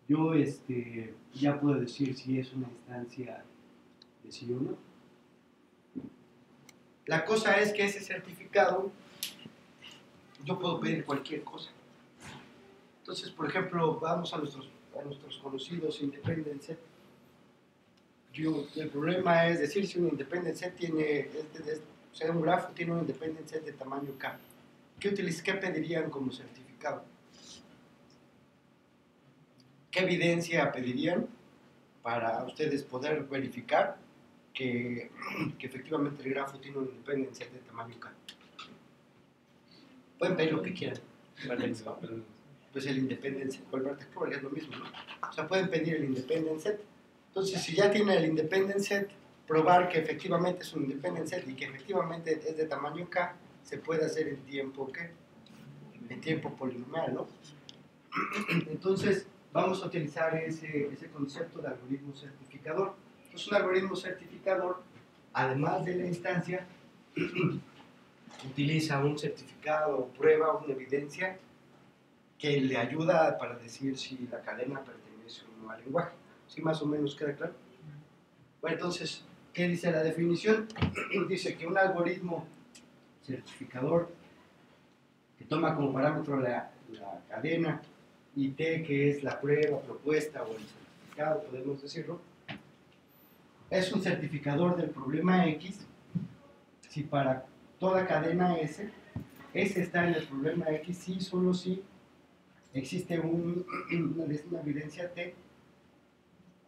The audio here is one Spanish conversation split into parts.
yo ya puedo decir si es una instancia de sí o no. La cosa es que ese certificado, yo puedo pedir cualquier cosa. Entonces, por ejemplo, vamos a nuestros conocidos independent set. El problema es decir si un independent set tiene, o sea, un grafo tiene un independent set de tamaño K. ¿Qué pedirían como certificado? ¿Qué evidencia pedirían para ustedes poder verificar que efectivamente el grafo tiene un independent set de tamaño K? Pueden pedir lo que quieran. Pues el independent set o el vertex cover es lo mismo, ¿no? O sea, pueden pedir el independent set. Entonces, si ya tiene el independent set, probar que efectivamente es un independent set y que efectivamente es de tamaño K, se puede hacer en tiempo, ¿qué? En tiempo polinomial, ¿no? Entonces, vamos a utilizar ese concepto de algoritmo certificador. Entonces, un algoritmo certificador, además de la instancia, utiliza un certificado o prueba, una evidencia que le ayuda para decir si la cadena pertenece o no al lenguaje. ¿Sí más o menos queda claro? Bueno, entonces, ¿qué dice la definición? Dice que un algoritmo certificador que toma como parámetro la cadena y T, que es la prueba, propuesta o el certificado, podemos decirlo, es un certificador del problema X si para toda cadena S está en el problema X, sí, solo si existe una evidencia T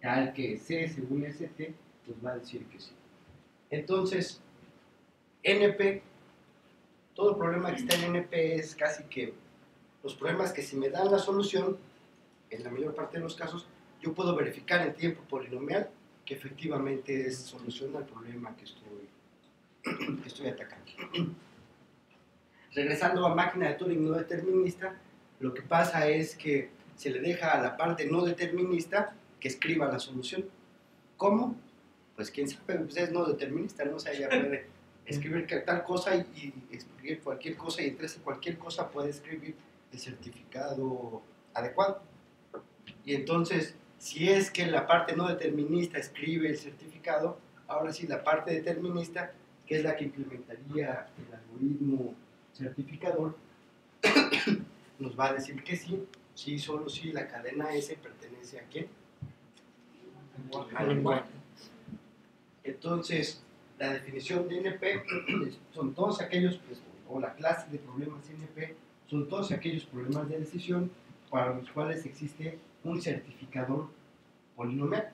tal que C según ST pues va a decir que sí. Entonces, NP, todo problema que está en NP es casi que los problemas que si me dan la solución, en la mayor parte de los casos, yo puedo verificar en tiempo polinomial que efectivamente es solución al problema que estoy atacando. Regresando a máquina de Turing no determinista, lo que pasa es que se le deja a la parte no determinista que escriba la solución. ¿Cómo? Pues quién sabe, pues es no determinista, ¿no? O sea, ella puede escribir tal cosa y escribir cualquier cosa, y entre esa cualquier cosa puede escribir el certificado adecuado. Y entonces, si es que la parte no determinista escribe el certificado, ahora sí la parte determinista, que es la que implementaría el algoritmo certificador, nos va a decir que sí, sí, solo si la cadena S pertenece a ¿quién? Al lenguaje. Entonces, la definición de NP son todos aquellos, pues, o la clase de problemas NP, son todos aquellos problemas de decisión para los cuales existe un certificador polinomial.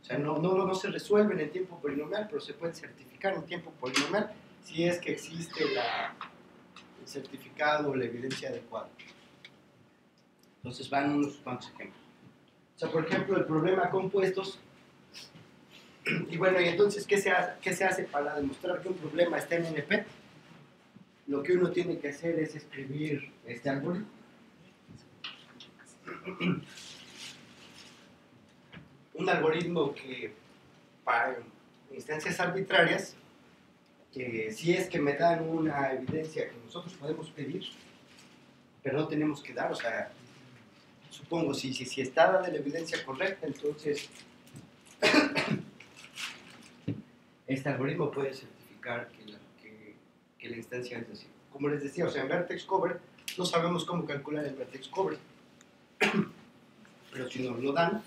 O sea, no se resuelven en tiempo polinomial, pero se pueden certificar en tiempo polinomial si es que existe el certificado o la evidencia adecuada. Entonces van unos cuantos ejemplos. O sea, por ejemplo, el problema compuestos. Y bueno, y entonces, ¿qué se hace para demostrar que un problema está en NP? Lo que uno tiene que hacer es escribir este algoritmo. Un algoritmo que para instancias arbitrarias, que si es que me dan una evidencia que nosotros podemos pedir, pero no tenemos que dar, o sea, supongo, si está dada la evidencia correcta, entonces este algoritmo puede certificar que la instancia es así. Como les decía, o sea, en vertex cover no sabemos cómo calcular el vertex cover, pero si nos lo dan,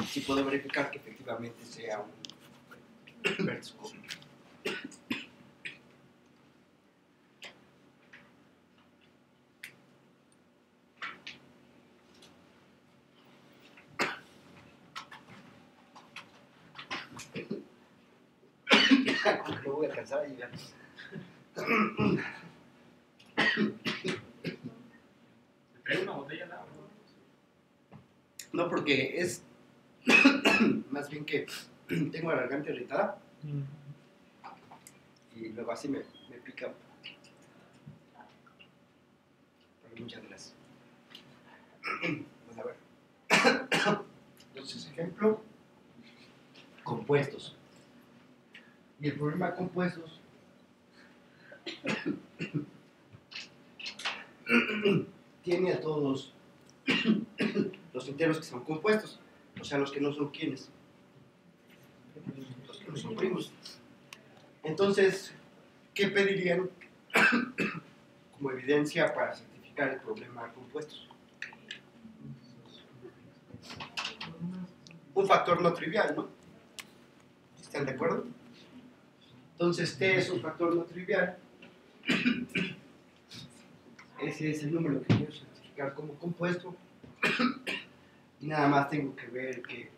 sí puedo verificar que efectivamente sea un vertex cover. No voy a alcanzar a llegar. ¿Trae una botella de agua? No, porque es más bien que tengo la garganta irritada y luego así me pica. Pero muchas gracias. Pues a ver. Entonces, ejemplo, compuestos. Y el problema compuestos tiene a todos enteros que son compuestos, o sea, los que no son quiénes, los que no son primos. Entonces, ¿qué pedirían como evidencia para certificar el problema de compuestos? Un factor no trivial, ¿no? ¿Están de acuerdo? Entonces, T es un factor no trivial. Ese es el número que quiero certificar como compuesto. Y nada más tengo que ver que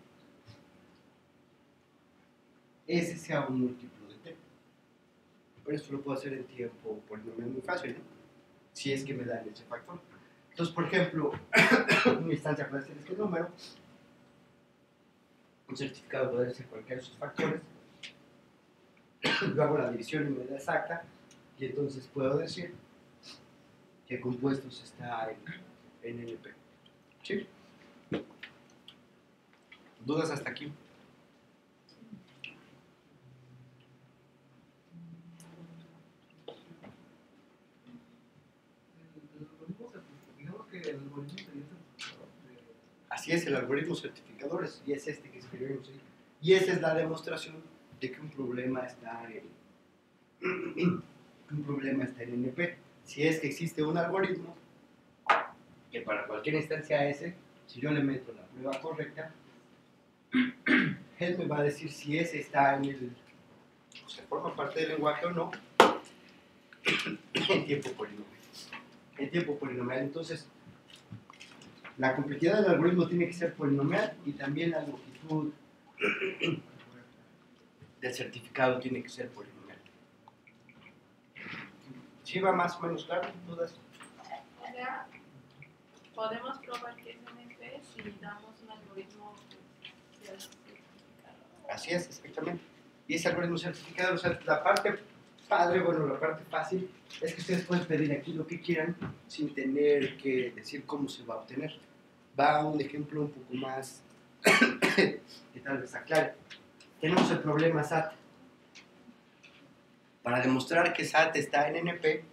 ese sea un múltiplo de T. Pero esto lo puedo hacer en tiempo polinomial muy fácil, ¿no? Si es que me dan ese factor. Entonces, por ejemplo, una instancia puede ser este número. Un certificado puede ser cualquiera de sus factores. Yo hago la división y me da exacta. Y entonces puedo decir que compuestos está en NP. ¿Sí? ¿Dudas hasta aquí? Digamos que el algoritmo sería Así es, el algoritmo certificadores, y es este que escribimos ahí. Y esa es la demostración de que un problema está en NP. Si es que existe un algoritmo que para cualquier instancia S, si yo le meto la prueba correcta, él me va a decir si ese está o sea, forma parte del lenguaje o no, en tiempo polinomial. En tiempo polinomial, entonces, la complejidad del algoritmo tiene que ser polinomial y también la longitud del certificado tiene que ser polinomial. ¿Sí va más o menos claro? ¿Dudas? O sea, podemos probar que es NP si damos un algoritmo que sea certificado. Así es, exactamente. Y ese algoritmo certificado, o sea, la parte padre, bueno, la parte fácil, es que ustedes pueden pedir aquí lo que quieran sin tener que decir cómo se va a obtener. Va a un ejemplo un poco más que tal vez aclare. Tenemos el problema SAT. Para demostrar que SAT está en NP,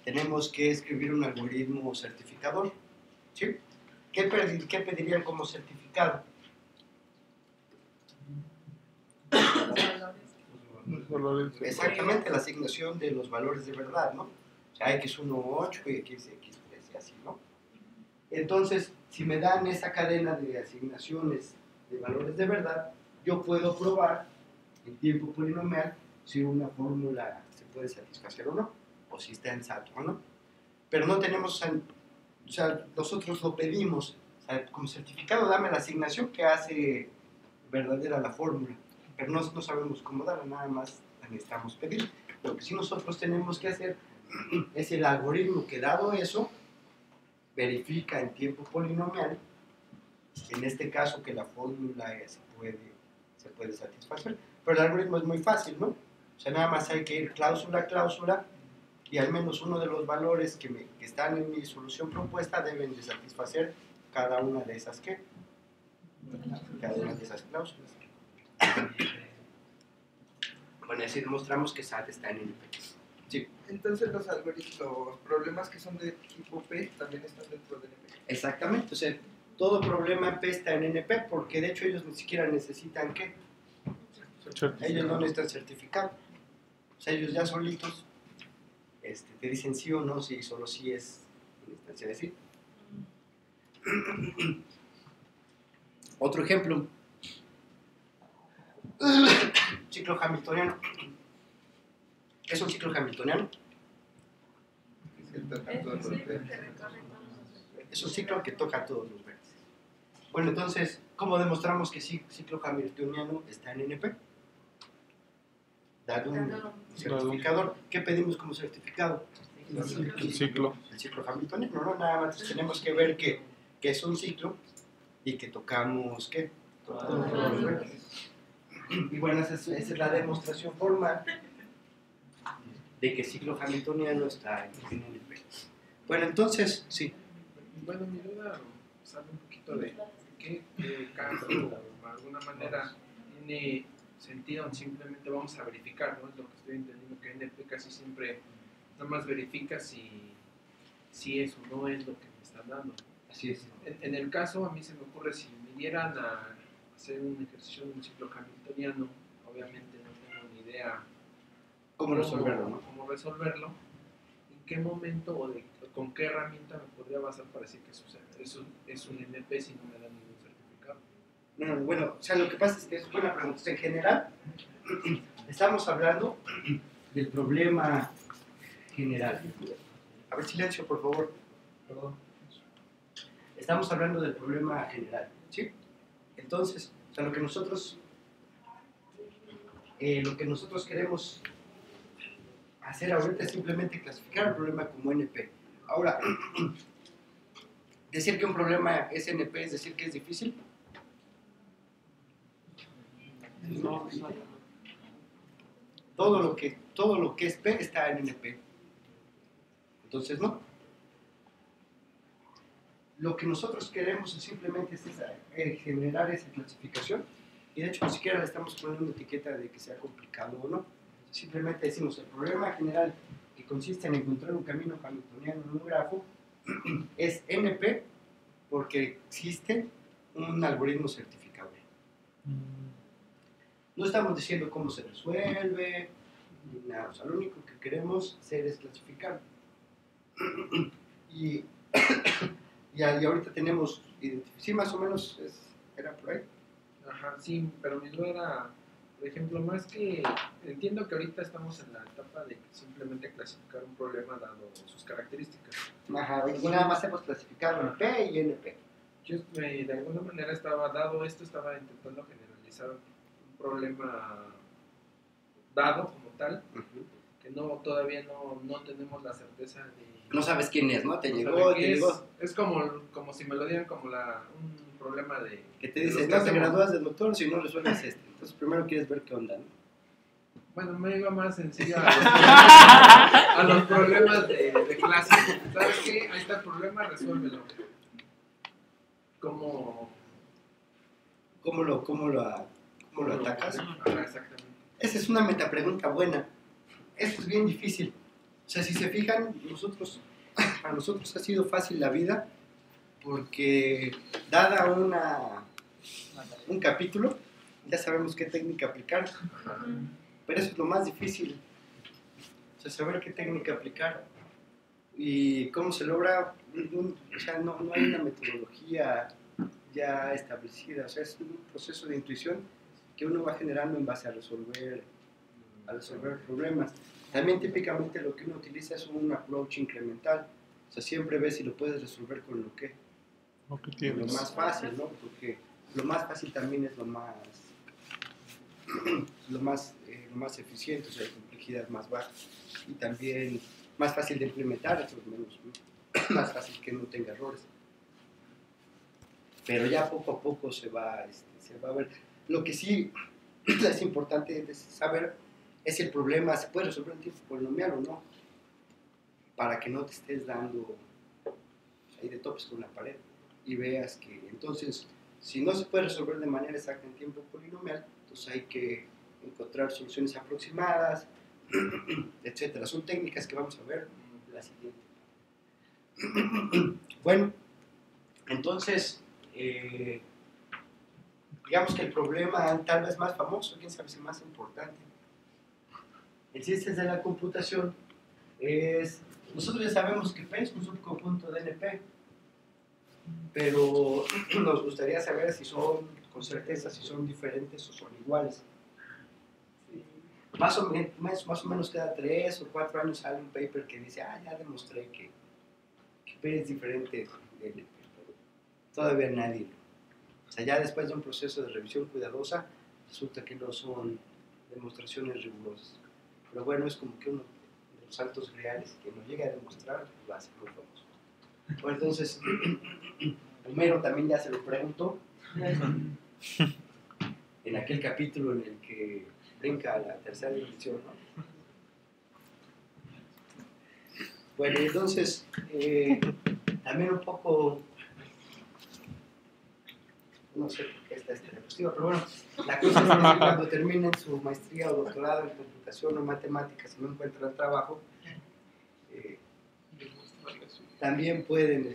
tenemos que escribir un algoritmo certificador. ¿Sí? ¿Qué pedirían como certificado? Los valores. Exactamente, la asignación de los valores de verdad, ¿no? O sea, X 1, 8 y X, X, 3 y así, ¿no? Entonces, si me dan esa cadena de asignaciones de valores de verdad, yo puedo probar en tiempo polinomial si una fórmula se puede satisfacer o no, o si está en SAT o no. Pero no tenemos, o sea, nosotros lo pedimos, o sea, como certificado dame la asignación que hace verdadera la fórmula, pero no sabemos cómo darla, nada más la necesitamos pedir. Lo que sí nosotros tenemos que hacer es el algoritmo que dado eso, verifica en tiempo polinomial, en este caso que la fórmula se puede satisfacer. Pero el algoritmo es muy fácil, ¿no? O sea, nada más hay que ir cláusula a cláusula y al menos uno de los valores que están en mi solución propuesta deben de satisfacer cada una de esas cada una de esas cláusulas. Bueno, así demostramos que SAT está en NP. Sí. Entonces los algoritmos, los problemas que son de tipo P también están dentro de NP. Exactamente, o sea, todo problema en P está en NP porque de hecho ellos ni siquiera necesitan ¿qué? Ellos no necesitan certificado. O sea, ellos ya solitos te dicen sí o no, si solo sí es una instancia de sí. Otro ejemplo. Ciclo hamiltoniano. ¿Qué es un ciclo hamiltoniano? Es un ciclo que recorre todos los vectores. Es un ciclo que toca todos los vértices. Bueno, entonces, ¿cómo demostramos que ciclo hamiltoniano está en NP? Dado un certificador. ¿Qué pedimos como certificado? El ciclo. El ciclo hamiltoniano, ¿no? Nada más tenemos que ver que es un ciclo y que tocamos, ¿qué? Todos los vértices. Y bueno, esa es la demostración formal de que ciclo hamiltoniano está en NP. Bueno, entonces, sí. Bueno, mi duda sale un poquito de qué caso, de alguna manera, tiene sentido, simplemente vamos a verificar, ¿no? Es lo que estoy entendiendo, que NP casi siempre nada más verifica si es o no es lo que me están dando. Así es. En el caso, a mí se me ocurre, si me dieran a hacer un ejercicio de un ciclo hamiltoniano, obviamente no tengo ni idea ¿Cómo resolverlo, no? cómo resolverlo, en qué momento o con qué herramienta me podría basar para decir que sucede. Eso es un NP si no me dan ningún certificado. No, bueno, o sea, lo que pasa es que es buena pregunta. En general, estamos hablando del problema general. A ver, silencio, por favor. Perdón. Estamos hablando del problema general, ¿sí? Entonces, o sea, lo que nosotros queremos hacer ahorita es simplemente clasificar el problema como NP. Ahora, decir que un problema es NP es decir que es difícil. No. Todo lo que es P está en NP. Entonces, no. Lo que nosotros queremos es simplemente generar esa clasificación, y de hecho ni siquiera le estamos poniendo una etiqueta de que sea complicado o no. Simplemente decimos el problema general, que consiste en encontrar un camino hamiltoniano en un grafo, es NP porque existe un algoritmo certificable. No estamos diciendo cómo se resuelve ni nada, o sea, lo único que queremos hacer es clasificar. Y ahorita tenemos, sí, más o menos era por ahí. Ajá, sí, pero mi duda era, por ejemplo, más que, entiendo que ahorita estamos en la etapa de simplemente clasificar un problema dado sus características. Ajá, nada más hemos clasificado en P y NP. Yo de alguna manera estaba intentando generalizar un problema dado como tal, que todavía no tenemos la certeza de... No sabes quién es, ¿no? Te no llegó, sabe te qué es. llegó. Es como si me lo dieran como un problema de... Que te de dice, los no te hacemos. gradúas de doctor si no resuelves este. Entonces primero quieres ver qué onda, ¿no? Bueno, me iba más sencilla a los problemas de clase. ¿Sabes qué? Ahí está el problema, resuélvelo. ¿Cómo ¿Cómo lo atacas? Ajá, exactamente. Esa es una metapregunta buena. Esto es bien difícil. O sea, si se fijan, a nosotros ha sido fácil la vida porque dada un capítulo, ya sabemos qué técnica aplicar. Pero eso es lo más difícil. O sea, saber qué técnica aplicar. Y cómo se logra, o sea, no hay una metodología ya establecida. O sea, es un proceso de intuición que uno va generando en base a resolver problemas. También típicamente lo que uno utiliza es un approach incremental. O sea, siempre ves si lo puedes resolver con lo más fácil, ¿no? Porque lo más fácil también es lo más eficiente, o sea, la complejidad más baja. Y también más fácil de implementar, eso es menos, más fácil que no tenga errores. Pero ya poco a poco se va a ver. Lo que sí es importante saber es si el problema se puede resolver en tiempo polinomial o no, para que no te estés dando ahí de topes con la pared y veas que entonces si no se puede resolver de manera exacta en tiempo polinomial, entonces hay que encontrar soluciones aproximadas, etcétera. Son técnicas que vamos a ver en la siguiente. Bueno, entonces digamos que el problema tal vez más famoso, quién sabe si más importante, en ciencias de la computación es, nosotros ya sabemos que P es un subconjunto de NP, pero nos gustaría saber si son, con certeza, si son diferentes o son iguales. Más o menos cada 3 o 4 años sale un paper que dice, ya demostré que P es diferente de NP. Todavía nadie. O sea, ya después de un proceso de revisión cuidadosa, resulta que no son demostraciones rigurosas. Pero bueno, es como que uno de los saltos reales que no llega a demostrar, pues va a ser muy famoso. Bueno, entonces, Homero también ya se lo preguntó en aquel capítulo en el que brinca a la tercera dimensión, ¿no? Bueno, entonces, también un poco, no sé por qué está esta diapositiva, pero bueno, la cosa es que cuando terminen su maestría o doctorado en computación o matemáticas y no encuentran trabajo, Les muestro algo así. también pueden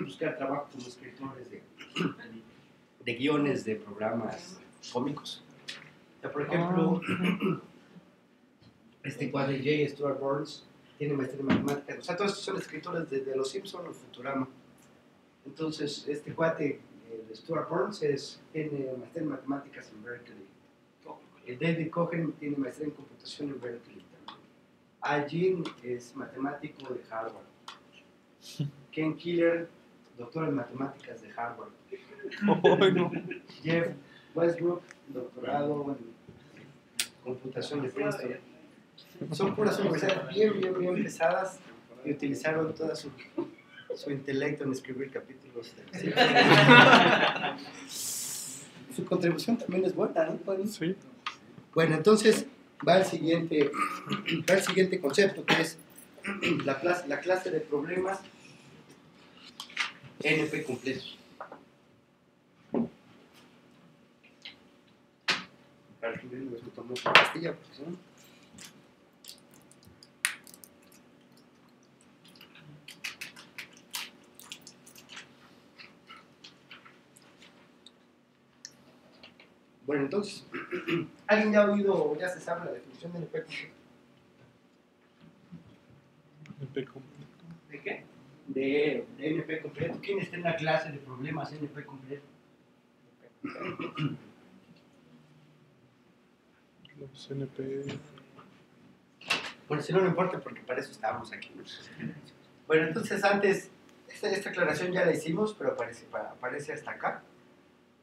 buscar trabajo como escritores de guiones de programas cómicos. O sea, por ejemplo, este cuadro de J. Stuart Burns tiene maestría en matemáticas. O sea, todos estos son escritores de Los Simpsons o Futurama. Entonces, este cuate de Stuart Burns tiene maestría en matemáticas en Berkeley. David Cohen tiene maestría en computación en Berkeley también. Al Jean es matemático de Harvard. Ken Killer, doctor en matemáticas de Harvard. Jeff Westbrook, doctorado en computación de Princeton. Son puras universidades bien pesadas y utilizaron toda su intelecto en escribir capítulos de Su contribución también es buena, ¿no? Sí. Bueno, entonces va el siguiente concepto, que es la clase de problemas NP completos. Para que vean, me tomó una pastilla, porque si no... Bueno, entonces, ¿alguien ya ha oído o ya se sabe la definición de NP completo? ¿De qué? De NP completo. ¿Quién está en la clase de problemas NP completo? Los NP. Bueno, si no, no importa porque para eso estábamos aquí. Bueno, entonces antes, esta aclaración ya la hicimos, pero aparece hasta acá.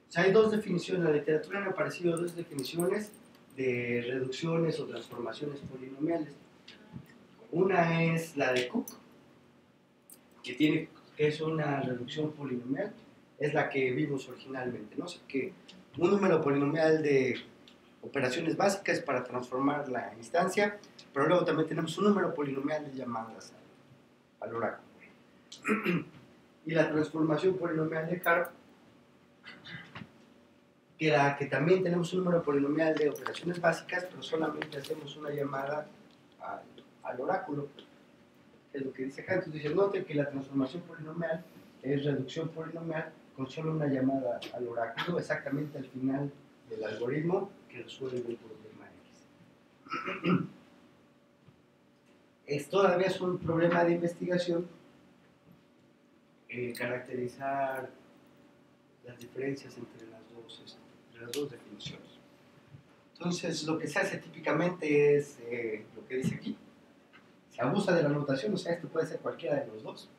O sea, hay dos definiciones, en la literatura han aparecido dos definiciones de reducciones o transformaciones polinomiales. Una es la de Cook, que es una reducción polinomial, es la que vimos originalmente, ¿no? O sea, que un número polinomial de operaciones básicas para transformar la instancia, pero luego también tenemos un número polinomial de llamadas al oráculo. Y la transformación polinomial de Karp, que también tenemos un número polinomial de operaciones básicas, pero solamente hacemos una llamada al oráculo. Es lo que dice acá. Entonces dice, note que la transformación polinomial es reducción polinomial con solo una llamada al oráculo, exactamente al final del algoritmo que resuelve el problema X. Todavía es un problema de investigación caracterizar las diferencias entre las dos definiciones. Entonces, lo que se hace típicamente es lo que dice aquí. Se abusa de la notación, o sea, esto puede ser cualquiera de los dos.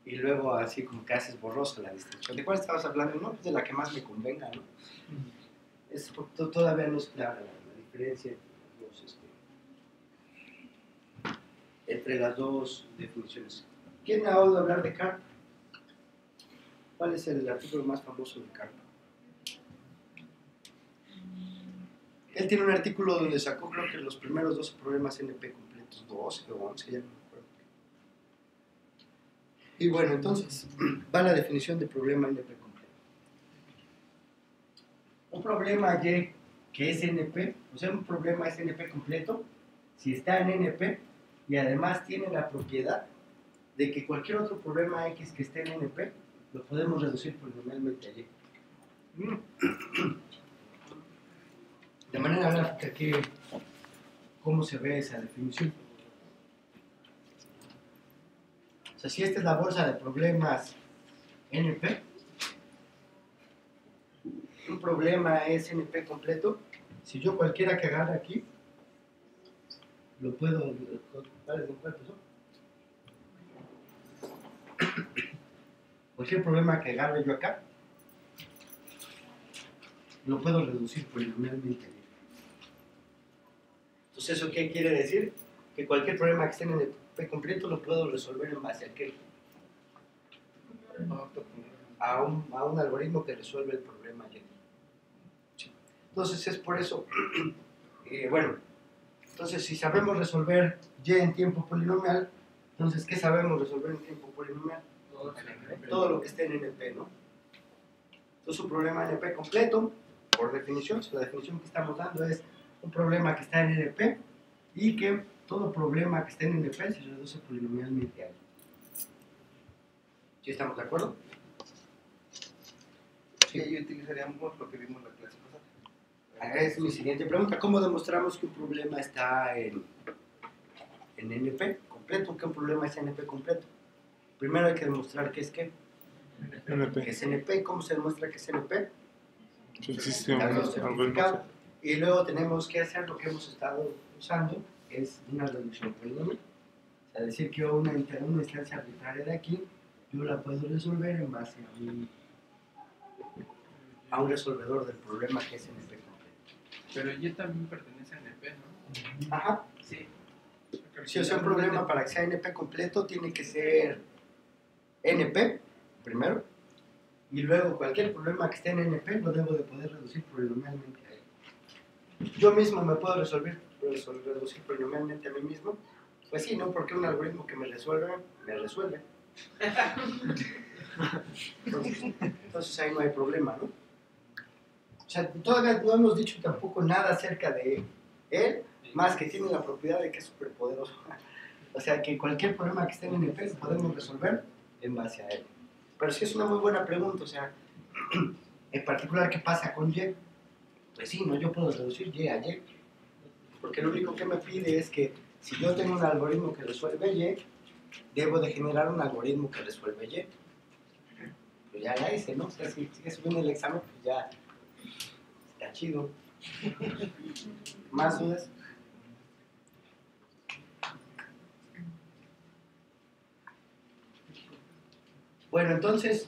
Y luego, así como que haces borrosa la distinción. ¿De cuál estabas hablando? No, pues de la que más me convenga, ¿no? Todavía no es clara la diferencia entre las dos definiciones. ¿Quién ha oído hablar de Karp? ¿Cuál es el artículo más famoso de Karp? Él tiene un artículo donde sacó, creo que los primeros 12 problemas NP completos, 12 o 11, ya no me acuerdo. Y bueno, entonces, va la definición de problema NP completo. Un problema Y que es NP, o sea, un problema es NP completo, si está en NP y además tiene la propiedad de que cualquier otro problema X que esté en NP, lo podemos reducir polinomialmente a Y. De manera gráfica, ¿cómo se ve esa definición? O sea, si esta es la bolsa de problemas NP, un problema es NP completo, si yo cualquiera que agarre aquí, lo puedo... Cualquier problema que agarre yo acá, lo puedo reducir polinomialmente. Entonces, ¿eso qué quiere decir? Que cualquier problema que esté en el P completo lo puedo resolver en base a qué? A un algoritmo que resuelve el problema Y. ¿Sí? Entonces, es por eso, bueno, entonces si sabemos resolver Y en tiempo polinomial, entonces, ¿qué sabemos resolver en tiempo polinomial? Todo lo que esté en NP, ¿no? Entonces, un problema NP completo, por definición, la definición que estamos dando es un problema que está en NP y que todo problema que esté en NP se reduce polinomialmente a él. ¿Sí estamos de acuerdo? Sí, ahí utilizaríamos lo que vimos en la clase pasada. Es mi siguiente pregunta. ¿Cómo demostramos que un problema está en NP completo? ¿Que un problema es NP completo? Primero hay que demostrar que es qué. Que NP. es NP. ¿Cómo se demuestra que es NP? Existe un Algo certificado. algoritmo. Y luego tenemos que hacer lo que hemos estado usando, es una reducción polinomial. O sea, decir que una instancia arbitraria de aquí, yo la puedo resolver en base a un resolvedor del problema que es NP completo. Pero Y también pertenece a NP, ¿no? Ajá. Sí. Si es un problema para que sea NP completo, tiene que ser NP primero, y luego cualquier problema que esté en NP lo debo de poder reducir polinomialmente a él. Yo mismo me puedo reducir polinomialmente a mí mismo. Pues sí, ¿no? Porque un algoritmo que me resuelve. Entonces ahí no hay problema, ¿no? O sea, todavía no hemos dicho tampoco nada acerca de él, más que tiene la propiedad de que es superpoderoso. O sea, que cualquier problema que esté en NP lo podemos resolver en base a él. Pero sí es una muy buena pregunta, o sea, en particular, ¿qué pasa con Y? Pues sí, no, yo puedo reducir Y a Y, porque lo único que me pide es que si yo tengo un algoritmo que resuelve Y, debo de generar un algoritmo que resuelve Y. Pues ya la hice, ¿no? O sea, si eso viene el examen, pues ya está chido. ¿Más dudas? Bueno, entonces,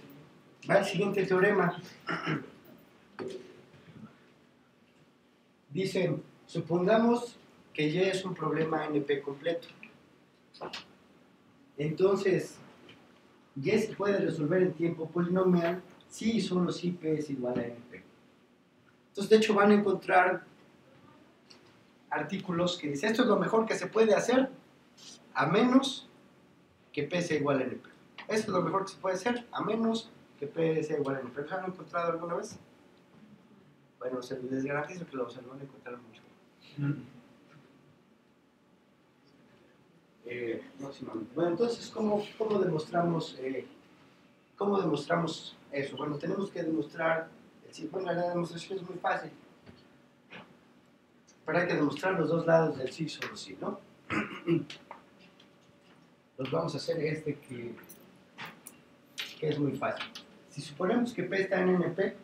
va el siguiente teorema. Dice, supongamos que Y es un problema NP completo. Entonces, Y se puede resolver en tiempo polinomial si y solo si P es igual a NP. Entonces, de hecho, van a encontrar artículos que dicen, esto es lo mejor que se puede hacer a menos que P sea igual a NP. Esto es lo mejor que se puede hacer a menos que P sea igual a NP. ¿Lo han encontrado alguna vez? Bueno, les garantizo que lo van a encontrar mucho. Próximamente. Bueno, entonces, ¿cómo demostramos eso? Bueno, tenemos que demostrar, bueno, la demostración es muy fácil, pero hay que demostrar los dos lados del sí solo sí, ¿no? Los vamos a hacer que es muy fácil. Si suponemos que P está en NP,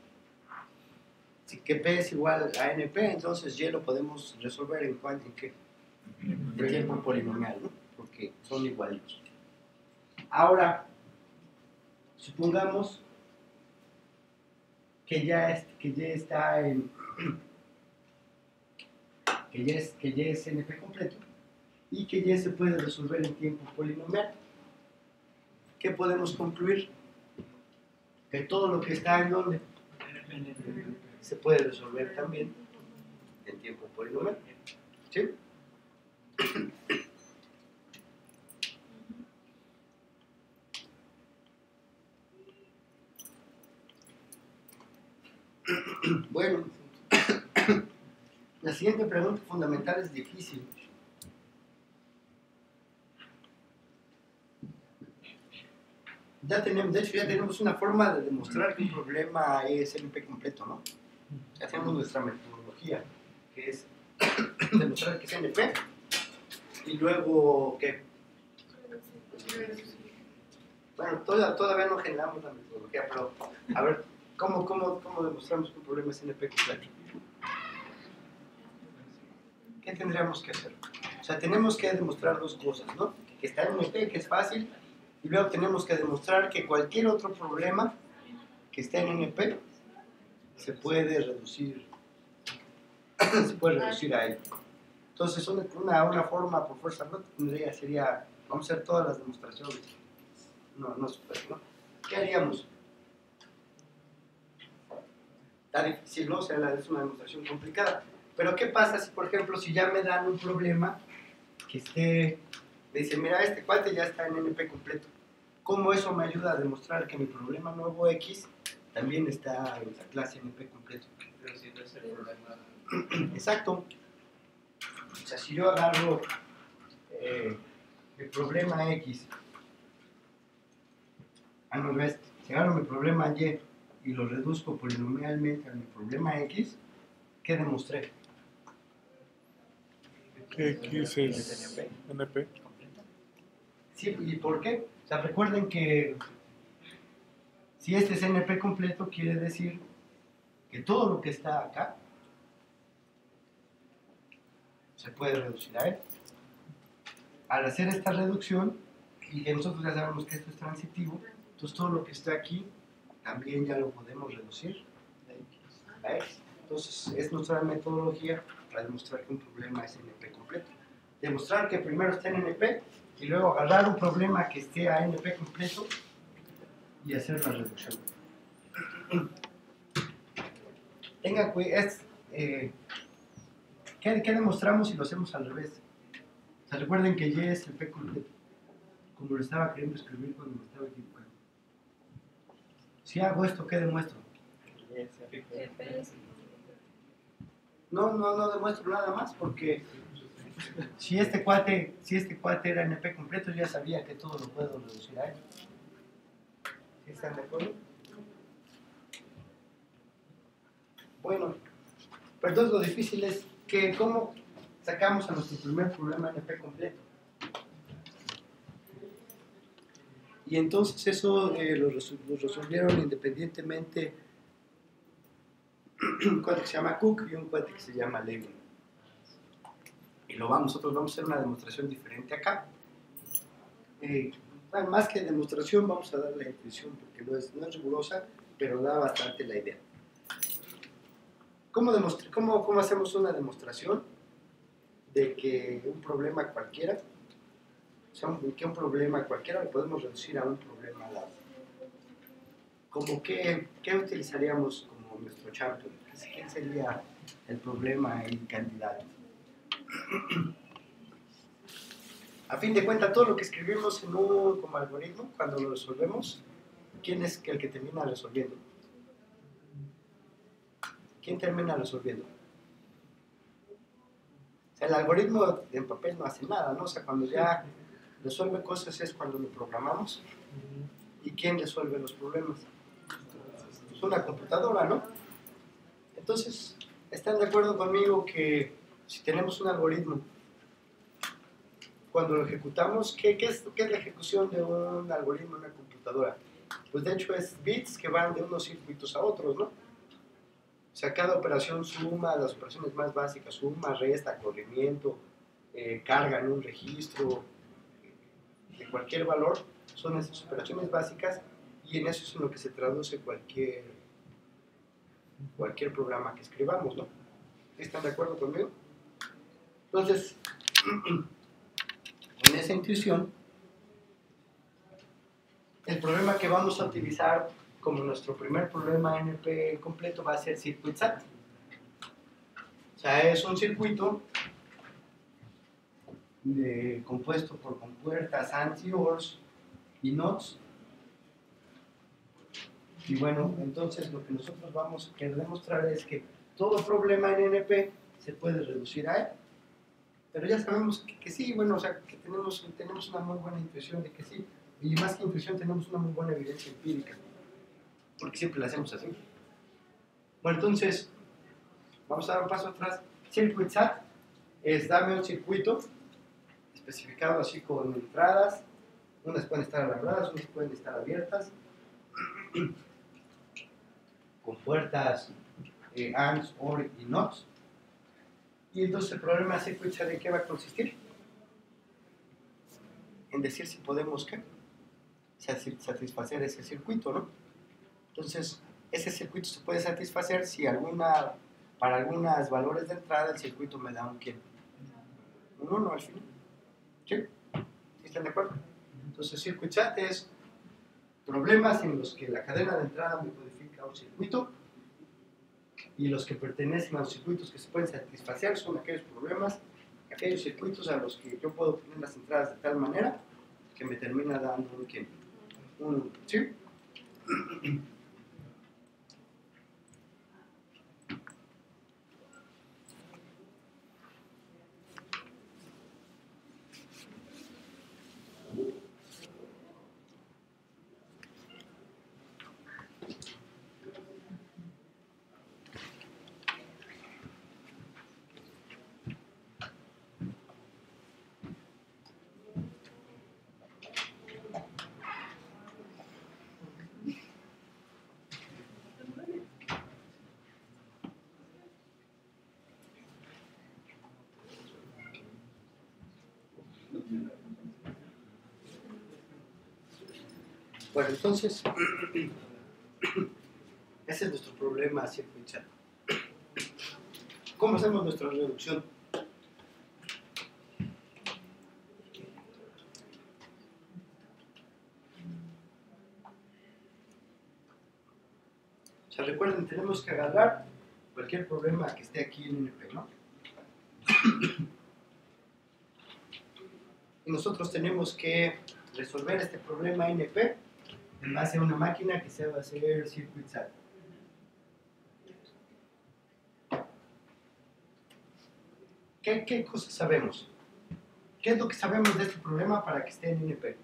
si que P es igual a NP, entonces Y lo podemos resolver en qué? En tiempo polinomial, ¿no? Porque son igualitos. Ahora, supongamos que ya está en que Y es NP completo y que Y se puede resolver en tiempo polinomial. ¿Qué podemos concluir? Que todo lo que está en donde se puede resolver también en tiempo polinomial. ¿Sí? Bueno, la siguiente pregunta fundamental es difícil. De hecho, ya tenemos una forma de demostrar que un problema es NP completo, ¿no? Ya tenemos nuestra metodología, que es demostrar que es NP, y luego, ¿qué? Bueno, todavía no generamos la metodología, pero a ver, ¿cómo demostramos que un problema es NP completo? ¿Qué tendríamos que hacer? O sea, tenemos que demostrar dos cosas, ¿no? Que está en NP, que es fácil, y luego tenemos que demostrar que cualquier otro problema que esté en NP se puede reducir a él. Entonces, una forma por fuerza no sería, vamos a hacer todas las demostraciones. No se puede, ¿no? ¿Qué haríamos? Está difícil, ¿no? O sea, es una demostración complicada. Pero ¿qué pasa si, por ejemplo, si ya me dan un problema que me dicen, mira, este cuate ya está en NP completo? ¿Cómo eso me ayuda a demostrar que mi problema nuevo X también está en la clase NP completo? Pero si no es el problema. Exacto. O sea, si yo agarro el problema X Al revés, si agarro mi problema Y y lo reduzco polinomialmente a mi problema X, ¿qué demostré? Que X es NP. Sí, ¿y por qué? O sea, recuerden que si este es NP completo, quiere decir que todo lo que está acá se puede reducir a él. Al hacer esta reducción, y que nosotros ya sabemos que esto es transitivo, entonces todo lo que está aquí también ya lo podemos reducir a X. Entonces es nuestra metodología para demostrar que un problema es NP completo. Demostrar que primero está en NP y luego agarrar un problema que esté a NP completo y hacer la reducción. Tengan cuidado, ¿qué demostramos si lo hacemos al revés? O sea, recuerden que Y es el P completo, como lo estaba queriendo escribir cuando me estaba equivocando. Si hago esto, ¿qué demuestro? No demuestro nada más, porque si este cuate era NP completo, ya sabía que todo lo puedo reducir a él. ¿Sí están de acuerdo? Bueno, pero entonces lo difícil es que cómo sacamos a nuestro primer problema NP completo. Y entonces eso lo resolvieron independientemente un cuate que se llama Cook y un cuate que se llama Levin. Y nosotros vamos a hacer una demostración diferente acá. Más que demostración, vamos a dar la intuición, porque no es rigurosa, pero da bastante la idea. ¿Cómo hacemos una demostración de que un problema cualquiera, o sea, que un problema cualquiera lo podemos reducir a un problema dado? ¿Cómo qué utilizaríamos como nuestro champion? ¿Qué sería el problema y candidato? A fin de cuentas, todo lo que escribimos en como algoritmo, cuando lo resolvemos, ¿quién es el que termina resolviendo? ¿Quién termina resolviendo? O sea, el algoritmo en papel no hace nada, ¿no? O sea, cuando ya resuelve cosas es cuando lo programamos. ¿Y quién resuelve los problemas? Es una computadora, ¿no? Entonces, ¿están de acuerdo conmigo que si tenemos un algoritmo, cuando lo ejecutamos, ¿qué es la ejecución de un algoritmo en una computadora? Pues de hecho es bits que van de unos circuitos a otros, ¿no? O sea, cada operación suma, las operaciones más básicas, suma, resta, corrimiento, carga en un registro, de cualquier valor, son esas operaciones básicas y en eso es en lo que se traduce cualquier programa que escribamos, ¿no? ¿Están de acuerdo conmigo? Entonces, con esa intuición, el problema que vamos a utilizar como nuestro primer problema NP completo va a ser Circuit SAT. O sea, es un circuito compuesto por compuertas ANDs y ORs y NOTs. Y bueno, entonces lo que nosotros vamos a querer demostrar es que todo problema en NP se puede reducir a él. Pero ya sabemos que sí, bueno, o sea, que tenemos una muy buena intuición de que sí. Y más que intuición, tenemos una muy buena evidencia empírica. Porque siempre la hacemos así. Bueno, entonces, vamos a dar un paso atrás. Circuit SAT es dame un circuito especificado así con entradas. Unas pueden estar alargadas, unas pueden estar abiertas. Con puertas ANDs, OR y NOTs. Y entonces el problema de Circuit SAT, ¿de qué va a consistir? En decir si podemos satisfacer ese circuito, ¿no? Entonces, ese circuito se puede satisfacer si para algunos valores de entrada el circuito me da un ¿quién? Un 1 al final. ¿Sí? ¿Sí están de acuerdo? Entonces, Circuit SAT es problemas en los que la cadena de entrada me codifica un circuito y los que pertenecen a los circuitos que se pueden satisfacer son aquellos problemas, aquellos circuitos a los que yo puedo poner las entradas de tal manera que me termina dando un ¿quién? Un ¿sí? Bueno, entonces, ese es nuestro problema secuencial. ¿Cómo hacemos nuestra reducción? O sea, recuerden, tenemos que agarrar cualquier problema que esté aquí en NP, ¿no? Y nosotros tenemos que resolver este problema NP en base a una máquina que se va a hacer circuit SAT. ¿Qué cosas sabemos? ¿Qué es lo que sabemos de este problema para que esté en NP?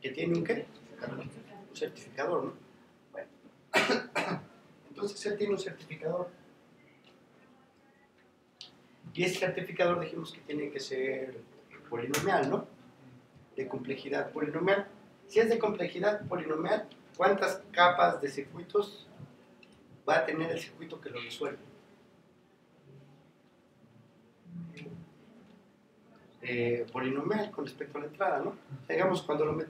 ¿Que tiene un qué? Un certificador, ¿no? Bueno. Entonces él tiene un certificador. Y ese certificador dijimos que tiene que ser polinomial, ¿no? De complejidad polinomial. Si es de complejidad polinomial, ¿cuántas capas de circuitos va a tener el circuito que lo resuelve? Polinomial con respecto a la entrada, ¿no? Digamos, cuando lo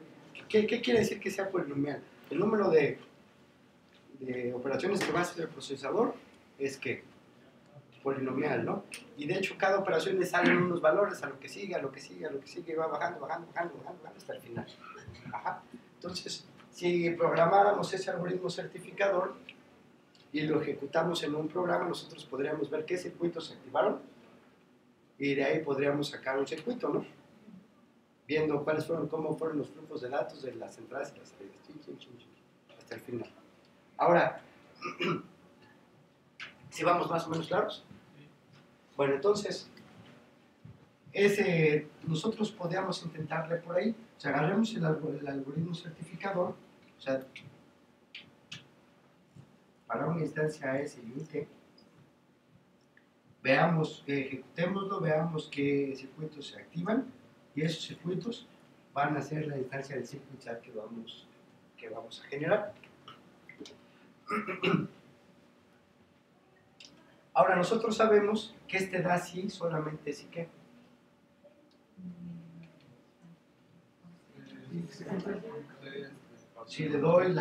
¿qué quiere decir que sea polinomial? El número de operaciones que va a hacer el procesador es que polinomial, ¿no? Y de hecho cada operación le salen unos valores a lo que sigue, a lo que sigue, a lo que sigue, y va bajando hasta el final. Ajá. Entonces, si programáramos ese algoritmo certificador y lo ejecutamos en un programa, nosotros podríamos ver qué circuitos se activaron y de ahí podríamos sacar un circuito, ¿no? Viendo cómo fueron los flujos de datos de las entradas y las salidas, hasta el final. Ahora, ¿sí vamos más o menos claros? Bueno, entonces, nosotros podríamos intentarle por ahí, o sea, agarremos el algoritmo certificador, o sea, para una instancia S y un T, veamos, ejecutémoslo, veamos qué circuitos se activan, y esos circuitos van a ser la instancia del circuit SAT que vamos a generar. Ahora, nosotros sabemos que este da sí, solamente sí que. Si le doy el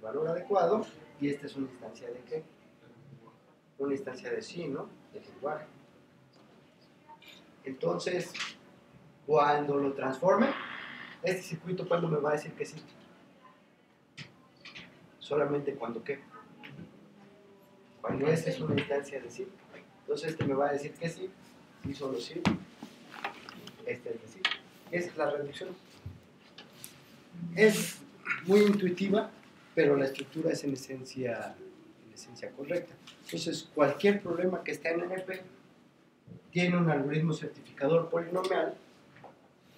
valor adecuado, y esta es una instancia de qué? Una instancia de sí, ¿no? De lenguaje. Entonces, cuando lo transforme, este circuito, ¿cuándo me va a decir que sí? Solamente cuando qué. Cuando esta es una instancia de sí. Entonces este me va a decir que sí, y solo sí. Este es de sí. Esa es la reducción. Es muy intuitiva, pero la estructura es en esencia correcta. Entonces, cualquier problema que esté en NP tiene un algoritmo certificador polinomial.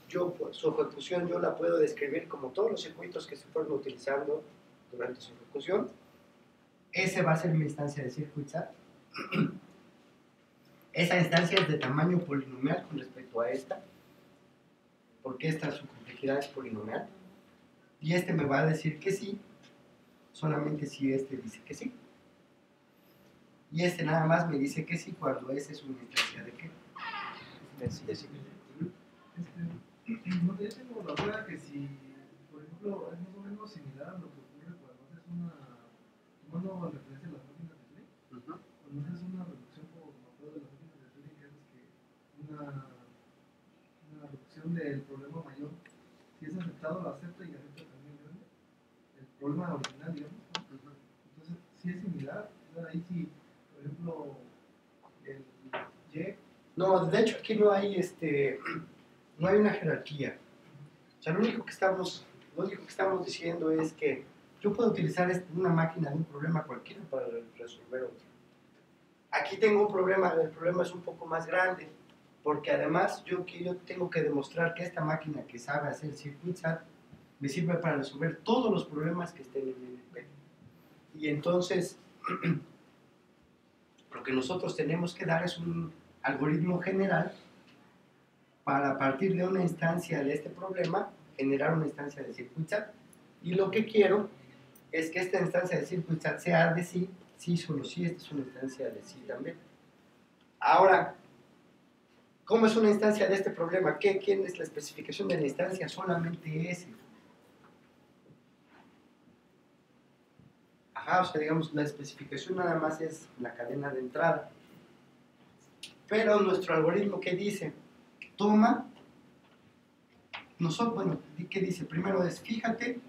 Su ejecución yo la puedo describir como todos los circuitos que se fueron utilizando durante su ejecución. Ese va a ser mi instancia de circuit SAT. Esa instancia es de tamaño polinomial con respecto a esta, porque esta su complejidad es polinomial. Y este me va a decir que sí, solamente si este dice que sí. Y este nada más me dice que sí cuando ese es una instancia de qué. De sí. No, yo tengo la duda que si, por ejemplo, es más o menos similar a lo que ocurre cuando haces tomando referencia a las máquinas de Turing, cuando haces una reducción por mapeo de las máquinas de Turing, que haces que una reducción del problema mayor, si es aceptado, lo acepta y acepta también el problema original, digamos, ¿no? Entonces, si es similar, ahí si, por ejemplo, el Y. No, de hecho aquí no hay una jerarquía. O sea, lo único que estamos diciendo es que yo puedo utilizar una máquina de un problema cualquiera para resolver otro. Aquí tengo un problema, el problema es un poco más grande, porque además yo tengo que demostrar que esta máquina que sabe hacer circuit SAT me sirve para resolver todos los problemas que estén en el NP. Y entonces, lo que nosotros tenemos que dar es un algoritmo general para, a partir de una instancia de este problema, generar una instancia de circuit SAT. Y lo que quiero es que esta instancia de circuit SAT sea de sí, sí, solo sí, esta es una instancia de sí también. Ahora, ¿Cómo es una instancia de este problema? ¿Quién es la especificación de la instancia? Solamente ese. Ajá, o sea, digamos, la especificación nada más es la cadena de entrada. Pero nuestro algoritmo, ¿qué dice? Toma, bueno, ¿qué dice? Primero es, fíjate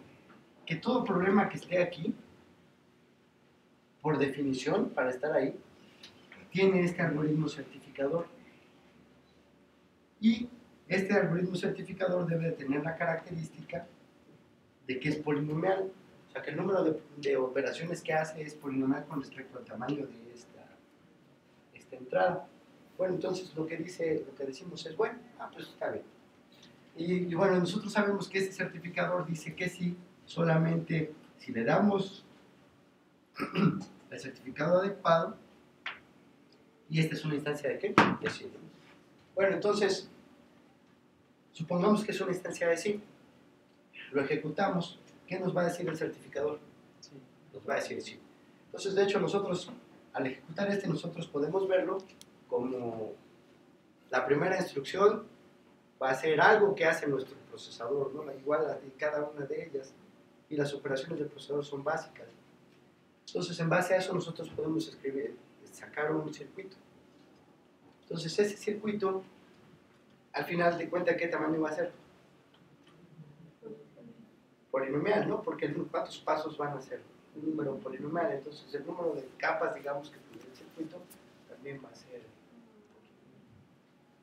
que todo problema que esté aquí, por definición, para estar ahí, tiene este algoritmo certificador. Y este algoritmo certificador debe de tener la característica de que es polinomial. O sea, que el número de operaciones que hace es polinomial con respecto al tamaño de esta entrada. Bueno, entonces lo que decimos es, bueno, pues está bien. Y bueno, nosotros sabemos que este certificador dice que sí, solamente si le damos el certificado adecuado, y esta es una instancia de ¿qué? De sí. Bueno, entonces, supongamos que es una instancia de sí, lo ejecutamos, ¿qué nos va a decir el certificador? Sí. Nos va a decir sí. Entonces, de hecho, nosotros, al ejecutar nosotros podemos verlo como la primera instrucción va a ser algo que hace nuestro procesador, ¿no? Igual a cada una de ellas, y las operaciones del procesador son básicas. Entonces, en base a eso, nosotros podemos sacar un circuito. Entonces, ese circuito, al final de cuentas, ¿qué tamaño va a ser? Polinomial, ¿no? Porque ¿cuántos pasos van a ser? Un número polinomial. Entonces, el número de capas, digamos, que tiene el circuito, también va a ser.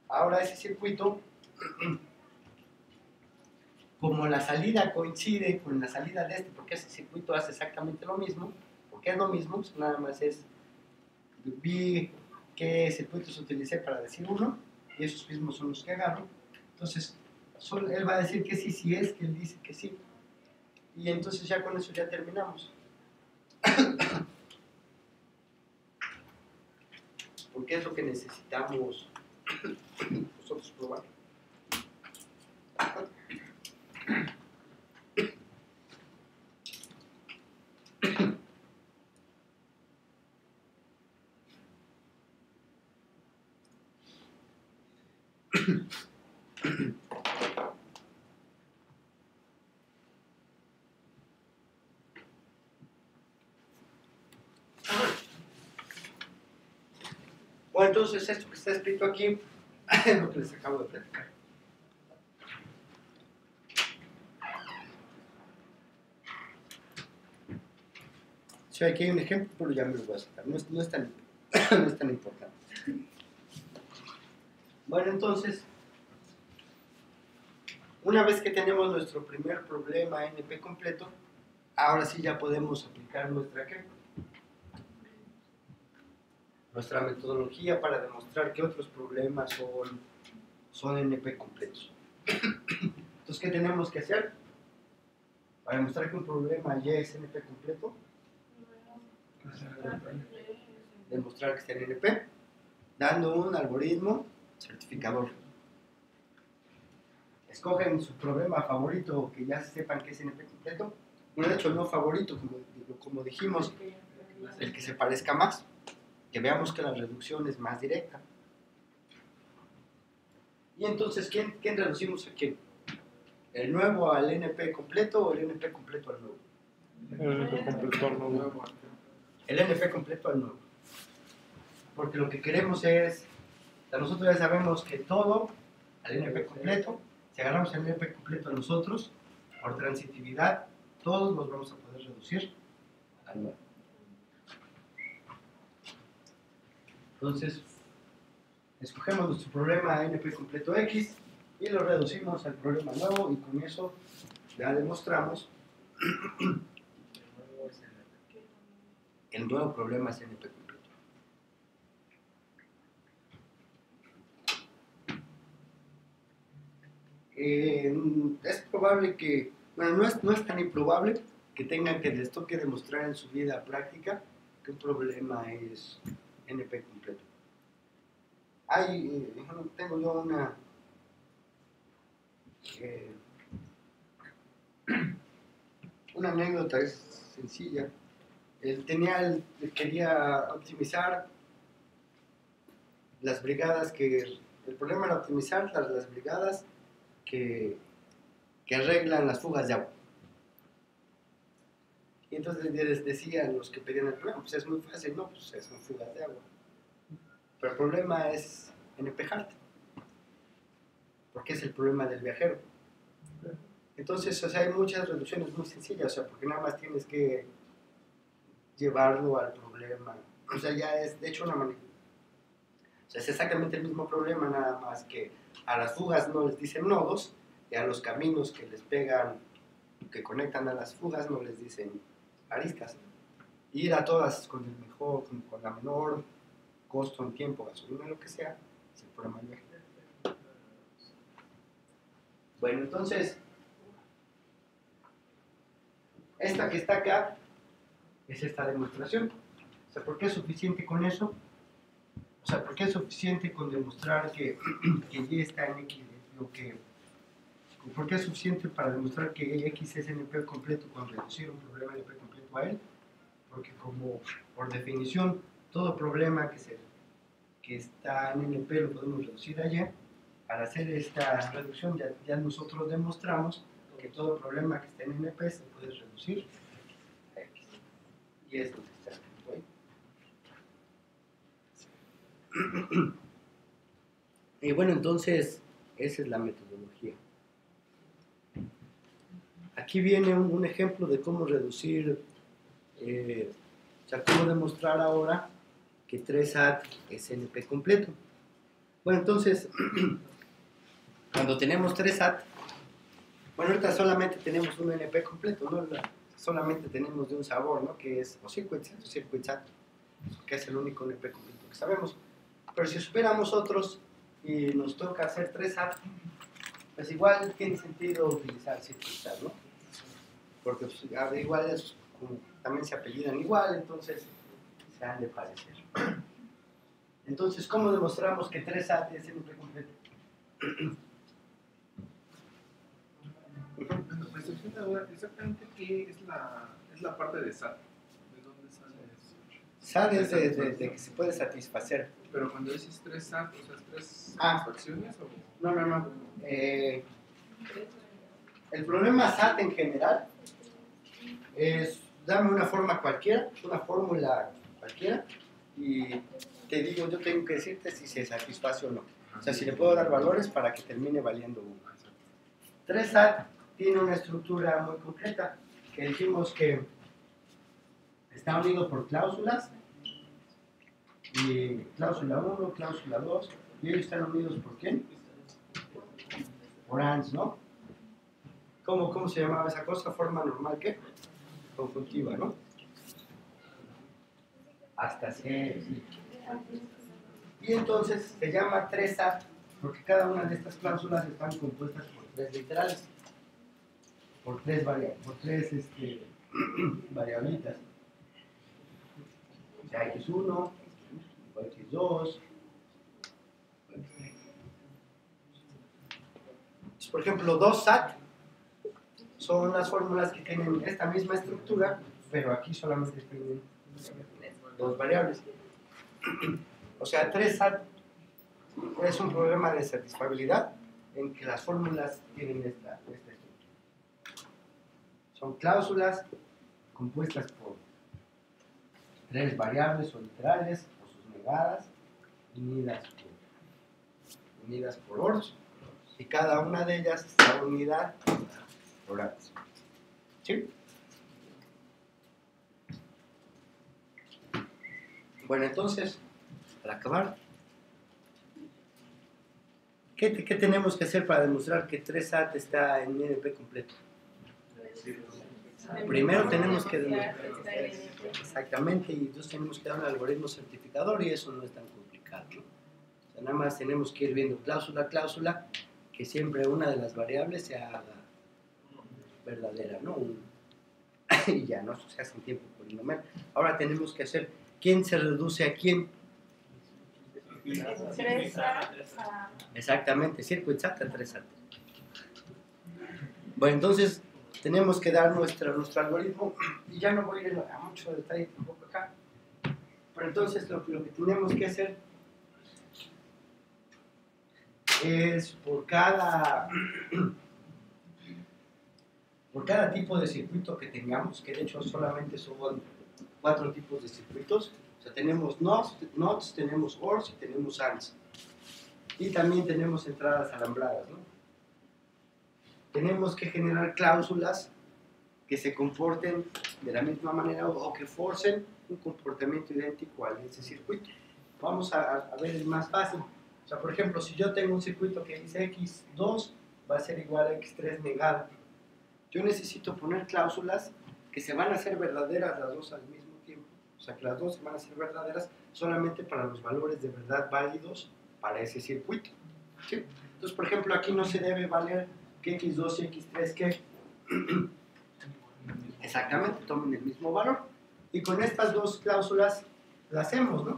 Ahora, ese circuito, como la salida coincide con la salida de porque ese circuito hace exactamente lo mismo, porque es lo mismo, nada más vi qué circuitos utilicé para decir uno, y esos mismos son los que agarro. Entonces, él va a decir que sí, si es que él dice que sí. Y entonces ya con eso ya terminamos. Porque es lo que necesitamos nosotros probar. Bueno, entonces esto que está escrito aquí es lo que les acabo de platicar. Sí, aquí hay un ejemplo, pero ya me lo voy a sacar. No es tan importante. Bueno, entonces, una vez que tenemos nuestro primer problema NP completo, ahora sí ya podemos aplicar nuestra metodología para demostrar que otros problemas son NP completos. Entonces, ¿qué tenemos que hacer? Para demostrar que un problema ya es NP completo, demostrar que está en NP, dando un algoritmo certificador. Escogen su problema favorito que ya sepan que es NP completo. Bueno, de hecho, no favorito, como dijimos, el que se parezca más, que veamos que la reducción es más directa. Y entonces, ¿quién reducimos a quién? ¿El nuevo al NP completo o el NP completo al nuevo? El NP completo al nuevo. El NP completo al nuevo. Porque lo que queremos es, nosotros ya sabemos que todo al NP completo, si agarramos el NP completo a nosotros, por transitividad, todos los vamos a poder reducir al nuevo. Entonces, escogemos nuestro problema NP completo X y lo reducimos al problema nuevo, y con eso ya demostramos el nuevo problema es NP completo. Es probable que, bueno, no es tan improbable que tengan que les toque demostrar en su vida práctica que un problema es NP completo. Tengo yo una anécdota, es sencilla. Él quería optimizar las brigadas que El problema era optimizar las brigadas que arreglan las fugas de agua. Y entonces les decían los que pedían el problema, pues es muy fácil, no, pues son fugas de agua. Pero el problema es NP-HART, porque es el problema del viajero. Entonces, o sea, hay muchas reducciones muy sencillas, o sea, porque nada más tienes que llevarlo al problema. O sea, ya es, de hecho, una manera. O sea, es exactamente el mismo problema, nada más que a las fugas no les dicen nodos, y a los caminos que les pegan, que conectan a las fugas, no les dicen aristas. Ir a todas con el mejor, con la menor costo en tiempo, gasolina, lo que sea, es el problema del viaje. Bueno, entonces, esta que está acá es esta demostración. O sea, ¿por qué es suficiente con eso? O sea, ¿por qué es suficiente con demostrar que Y está en X? ¿Por qué es suficiente para demostrar que X es NP completo con reducir un problema NP completo a él? Porque como por definición todo problema que está en NP lo podemos reducir a Y, al hacer esta reducción ya nosotros demostramos que todo problema que esté en NP se puede reducir a X. Y es lo que está escrito ahí. Y bueno, entonces esa es la metodología. Aquí viene un ejemplo de cómo reducir, o sea, cómo demostrar ahora que 3AT es NP completo. Bueno, entonces, cuando tenemos 3AT, bueno, ahorita solamente tenemos un NP completo, ¿no? Solamente tenemos de un sabor, ¿no? Que es o circuit SAT o circuit SAT, que es el único NP completo que sabemos. Pero si superamos otros y nos toca hacer 3AT, pues igual tiene sentido utilizar circuit SAT, ¿no? Porque pues, igual es, como también se apellidan igual, entonces se han de parecer. Entonces, ¿cómo demostramos que 3AT es NP completo? Me surgió una duda, exactamente qué es la parte de SAT. ¿De dónde sale eso? SAT es de que se puede satisfacer. Pero cuando dices 3 SAT, o sea, 3 satisfacciones o... No. El problema SAT en general es, dame una forma cualquiera, una fórmula cualquiera, y te digo, yo tengo que decirte si se satisface o no. O sea, si le puedo dar valores para que termine valiendo 1. 3SAT tiene una estructura muy concreta, que dijimos que está unido por cláusulas, y cláusula 1, cláusula 2, y ellos están unidos por ¿quién? Por ANDs, ¿no? ¿Cómo se llamaba esa cosa? ¿Forma normal qué? Conjuntiva, ¿no? Hasta C. Sí. Y entonces se llama 3AT porque cada una de estas cláusulas están compuestas por 3 literales, por 3 variablitas. O sea, X1, X2. Por ejemplo, 2SAT son unas fórmulas que tienen esta misma estructura, pero aquí solamente tienen 2 variables. O sea, 3SAT es un problema de satisfabilidad en que las fórmulas tienen esta estructura. Son cláusulas compuestas por 3 variables o literales o sus negadas, unidas por ORs, y cada una de ellas está unida por ANDs. ¿Sí? Bueno, entonces, para acabar, ¿qué tenemos que hacer para demostrar que 3SAT está en NP completo? Primero tenemos que demostrar exactamente, y entonces tenemos que dar un algoritmo certificador, y eso no es tan complicado, ¿no? O sea, nada más tenemos que ir viendo cláusula a cláusula, que siempre una de las variables se haga verdadera, ¿no? Y ya, ¿no? Eso se hace en tiempo polinomial. Ahora tenemos que hacer quién se reduce a quién. 3SAT. Exactamente, circuit SAT a 3SAT. Bueno, entonces tenemos que dar nuestro algoritmo, y ya no voy a ir a mucho detalle tampoco acá, pero entonces lo que tenemos que hacer es por cada tipo de circuito que tengamos, que de hecho solamente son 4 tipos de circuitos. O sea, tenemos NOTs, tenemos ORs y tenemos ANDs. Y también tenemos entradas alambradas, ¿no? Tenemos que generar cláusulas que se comporten de la misma manera o que forcen un comportamiento idéntico al de ese circuito. Vamos a ver el más fácil. O sea, por ejemplo, si yo tengo un circuito que dice X2 va a ser igual a X3 negado, yo necesito poner cláusulas que se van a hacer verdaderas las dos al mismo tiempo. O sea, que las dos se van a hacer verdaderas solamente para los valores de verdad válidos para ese circuito. ¿Sí? Entonces, por ejemplo, aquí no se debe valer que X2 y X3 que exactamente tomen el mismo valor. Y con estas dos cláusulas las hacemos, ¿no?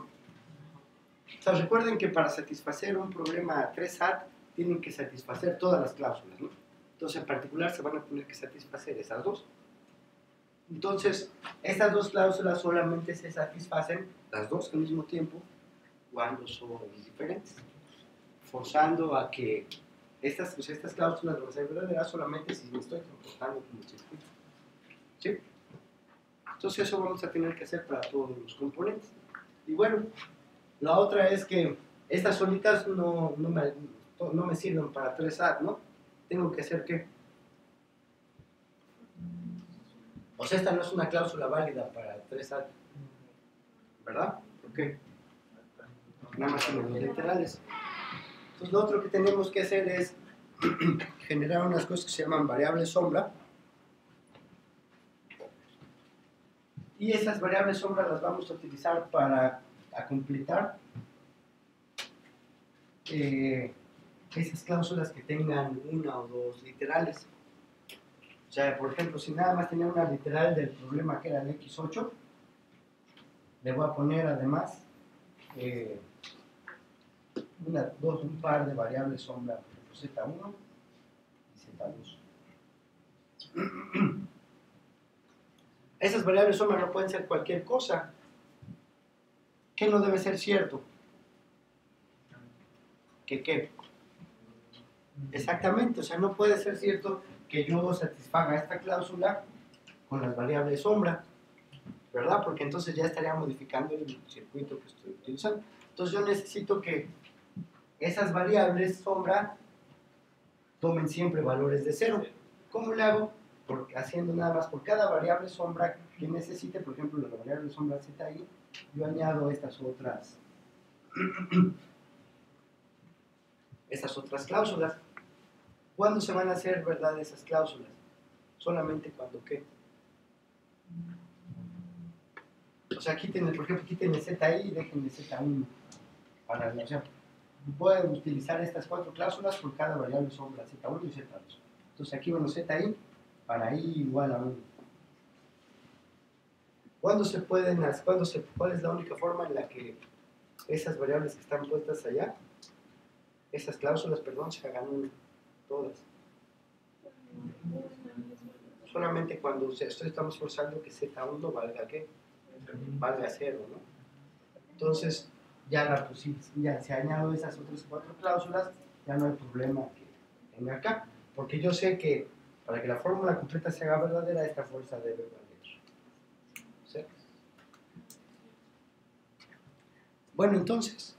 O sea, recuerden que para satisfacer un problema 3SAT tienen que satisfacer todas las cláusulas, ¿no? Entonces, en particular, se van a tener que satisfacer esas dos. Entonces, estas dos cláusulas solamente se satisfacen las dos al mismo tiempo cuando son diferentes, forzando a que estas cláusulas van a ser verdaderas solamente si me estoy comportando como circuito. ¿Sí? Entonces, eso vamos a tener que hacer para todos los componentes. Y bueno, la otra es que estas solitas no me sirven para 3SAT, ¿no? Tengo que hacer ¿qué? O sea, esta no es una cláusula válida para 3SAT, ¿verdad? ¿Por qué? Nada más tiene los literales. Entonces, lo otro que tenemos que hacer es generar unas cosas que se llaman variables sombra. Y esas variables sombra las vamos a utilizar para completar esas cláusulas que tengan una o dos literales. O sea, por ejemplo, si nada más tenía una literal del problema que era el X8, le voy a poner además un par de variables sombra, por ejemplo, Z1 y Z2. Esas variables sombra no pueden ser cualquier cosa. ¿Qué no debe ser cierto? ¿Que qué? Exactamente, o sea, no puede ser cierto que yo satisfaga esta cláusula con las variables sombra, ¿verdad? Porque entonces ya estaría modificando el circuito que estoy utilizando. Entonces yo necesito que esas variables sombra tomen siempre valores de 0. ¿Cómo le hago? Haciendo nada más por cada variable sombra que necesite, por ejemplo, la variable sombra ZI, yo añado estas otras cláusulas. ¿Cuándo se van a hacer verdad esas cláusulas? Solamente cuando ¿qué? O sea, quiten, por ejemplo, quiten el ZI y dejen el Z1 para o sea, pueden utilizar estas 4 cláusulas por cada variable sombra Z1 y Z2. Entonces aquí, bueno, ZI para I igual a 1. ¿Cuál es la única forma en la que esas variables que están puestas allá, esas cláusulas, perdón, se hagan 1? Todas. Solamente cuando estamos forzando que Z1 valga ¿qué? Valga 0, ¿no? Entonces, ya se añado esas otras 4 cláusulas, ya no hay problema que tenga acá, porque yo sé que para que la fórmula completa se haga verdadera, esta fuerza debe valer. ¿Sí? Bueno, entonces,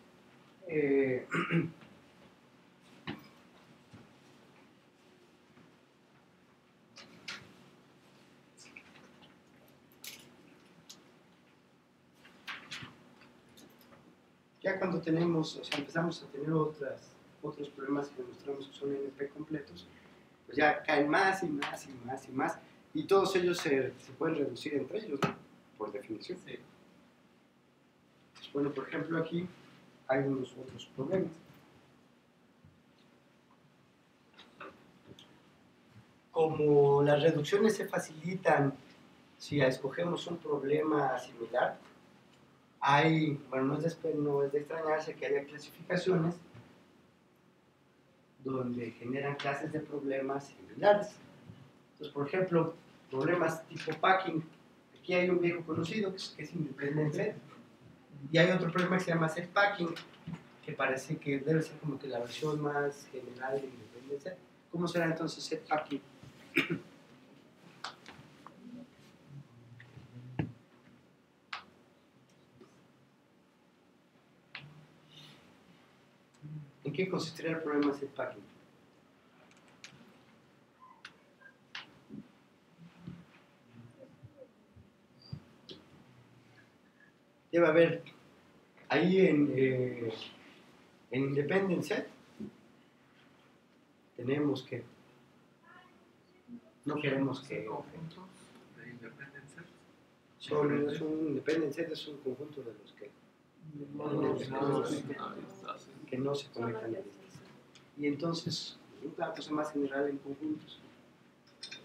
ya cuando tenemos, o sea, empezamos a tener otros problemas que demostramos que son NP completos, pues ya caen más y más y más y más, y todos ellos se pueden reducir entre ellos, ¿no? Por definición. Sí. Pues, bueno, por ejemplo, aquí hay unos otros problemas. Como las reducciones se facilitan si escogemos un problema similar, no es de extrañarse que haya clasificaciones donde generan clases de problemas similares. Entonces, por ejemplo, problemas tipo packing. Aquí hay un viejo conocido que es independiente, y hay otro problema que se llama set packing. que parece que debe ser como que la versión más general de Independent Set. ¿Cómo será entonces set packing? ¿En qué consistiría el problema de set packing? Debe haber ahí en Independent Set tenemos que no queremos que conjuntos de Independent Set. solo es un Independent Set, es un conjunto de los que no se conectan a listas. Y entonces una cosa más general en conjuntos.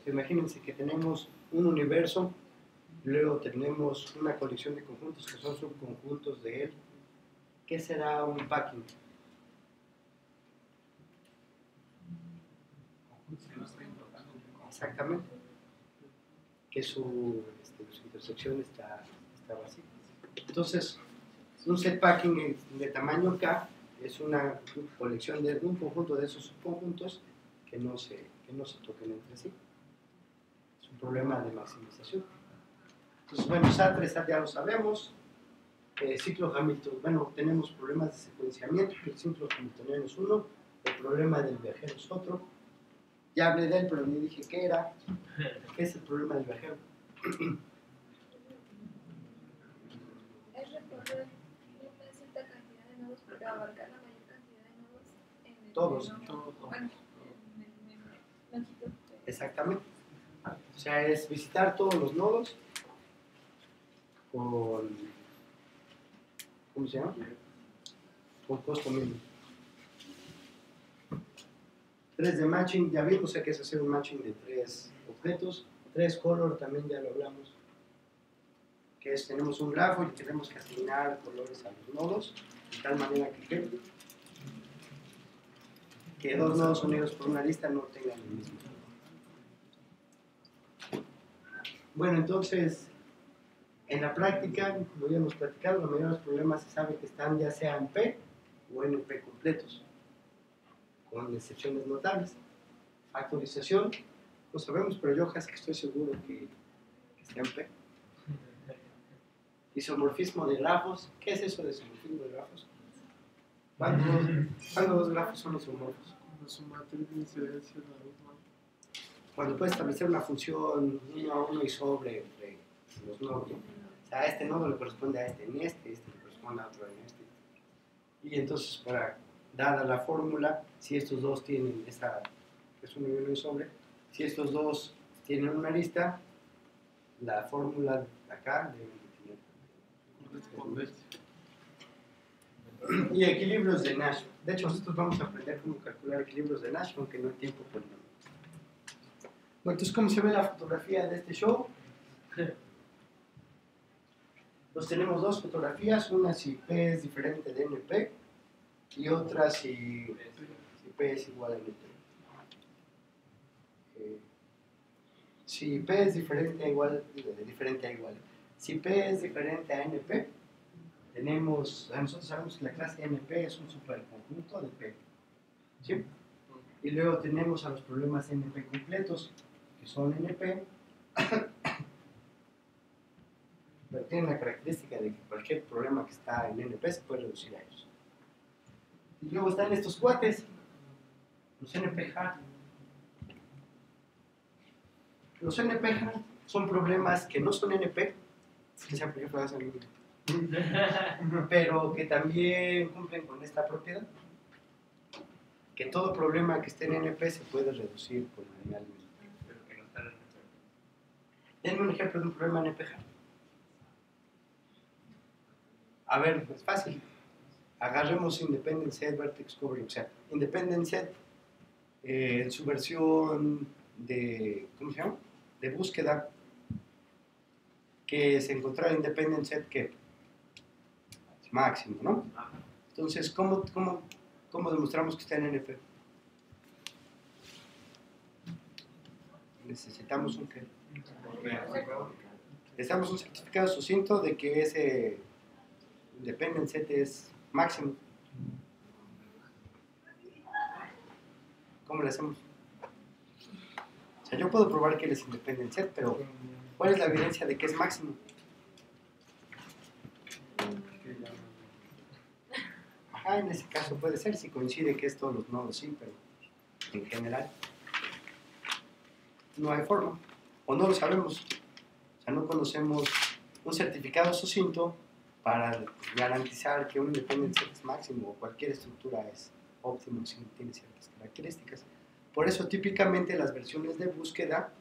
Imagínense que tenemos un universo, luego tenemos una colección de conjuntos que son subconjuntos de él. ¿Qué será un packing? Exactamente. Que su intersección está vacía. Entonces, un set packing de tamaño K es una colección de un conjunto de esos subconjuntos que no se toquen entre sí. Es un problema de maximización. Entonces, bueno, SAT ya lo sabemos. Ciclo Hamilton, bueno, tenemos problemas de secuenciamiento. El ciclo hamiltoniano es uno, el problema del viajero es otro. Ya hablé de él, pero ni dije qué era. ¿Qué es el problema del viajero? Es recorrer una cierta cantidad de nodos para abarcar la mayor cantidad de nodos en el Todos. bueno, en el longitud. Exactamente. O sea, es visitar todos los nodos con, ¿cómo se llama? Con costo mínimo. 3 de matching, ya vimos que es hacer un matching de 3 objetos. 3 color, también ya lo hablamos. Que es, tenemos un grafo y tenemos que asignar colores a los nodos, de tal manera que 2 nodos unidos por una lista no tengan el mismo color. Bueno, entonces, en la práctica, como ya hemos platicado, la mayoría de los problemas se sabe que están ya sea en P o en P completos, con excepciones notables. Factorización, no sabemos, pero yo casi que estoy seguro que está en P. Isomorfismo de grafos, ¿qué es eso de isomorfismo de grafos? ¿Cuándo dos grafos son isomorfos? Cuando su matriz de incidencia es la misma. Cuando puedes establecer una función 1 a 1 y sobre entre los nodos, ¿no? O sea, a este nodo le corresponde a este en este le corresponde a otro en este. Y entonces, dada la fórmula, si estos dos tienen esta, que es un nivel y sobre, si estos dos tienen una lista, la fórmula de acá debe tener. Y equilibrios de Nash. De hecho, nosotros vamos a aprender cómo calcular equilibrios de Nash, aunque no hay tiempo por el momento. Bueno, entonces, ¿cómo se ve la fotografía de este show? Pues tenemos 2 fotografías, una si P es diferente de NP y otra si P es igual a NP. Si P es diferente a igual. Si P es diferente a NP, nosotros sabemos que la clase NP es un superconjunto de P. ¿Sí? Y luego tenemos a los problemas NP completos, que son NP, pero tienen la característica de que cualquier problema que está en NP se puede reducir a ellos. Y luego están estos cuates, los NP hard. Los NP hard son problemas que no son NP, pero que también cumplen con esta propiedad, que todo problema que esté en NP se puede reducir polinomialmente. Pero que no está en el Denme un ejemplo de un problema NP hard. A ver, es fácil. Agarremos Independent Set, Vertex Covering. O sea, Independent Set, en su versión de, ¿cómo se llama? De búsqueda, que se encontraba Independent Set que máximo, ¿no? Entonces, ¿cómo demostramos que está en NP? Necesitamos un qué. Necesitamos un certificado sucinto de que ese Independent Set es máximo. ¿Cómo le hacemos? O sea, yo puedo probar que él es independent set, pero ¿cuál es la evidencia de que es máximo? Ajá, en ese caso puede ser, si coincide que es todos los nodos, sí, pero en general no hay forma, o no lo sabemos. O sea, no conocemos un certificado sucinto para garantizar que un independent set es máximo o cualquier estructura es óptimo si no tiene ciertas características. Por eso típicamente las versiones de búsqueda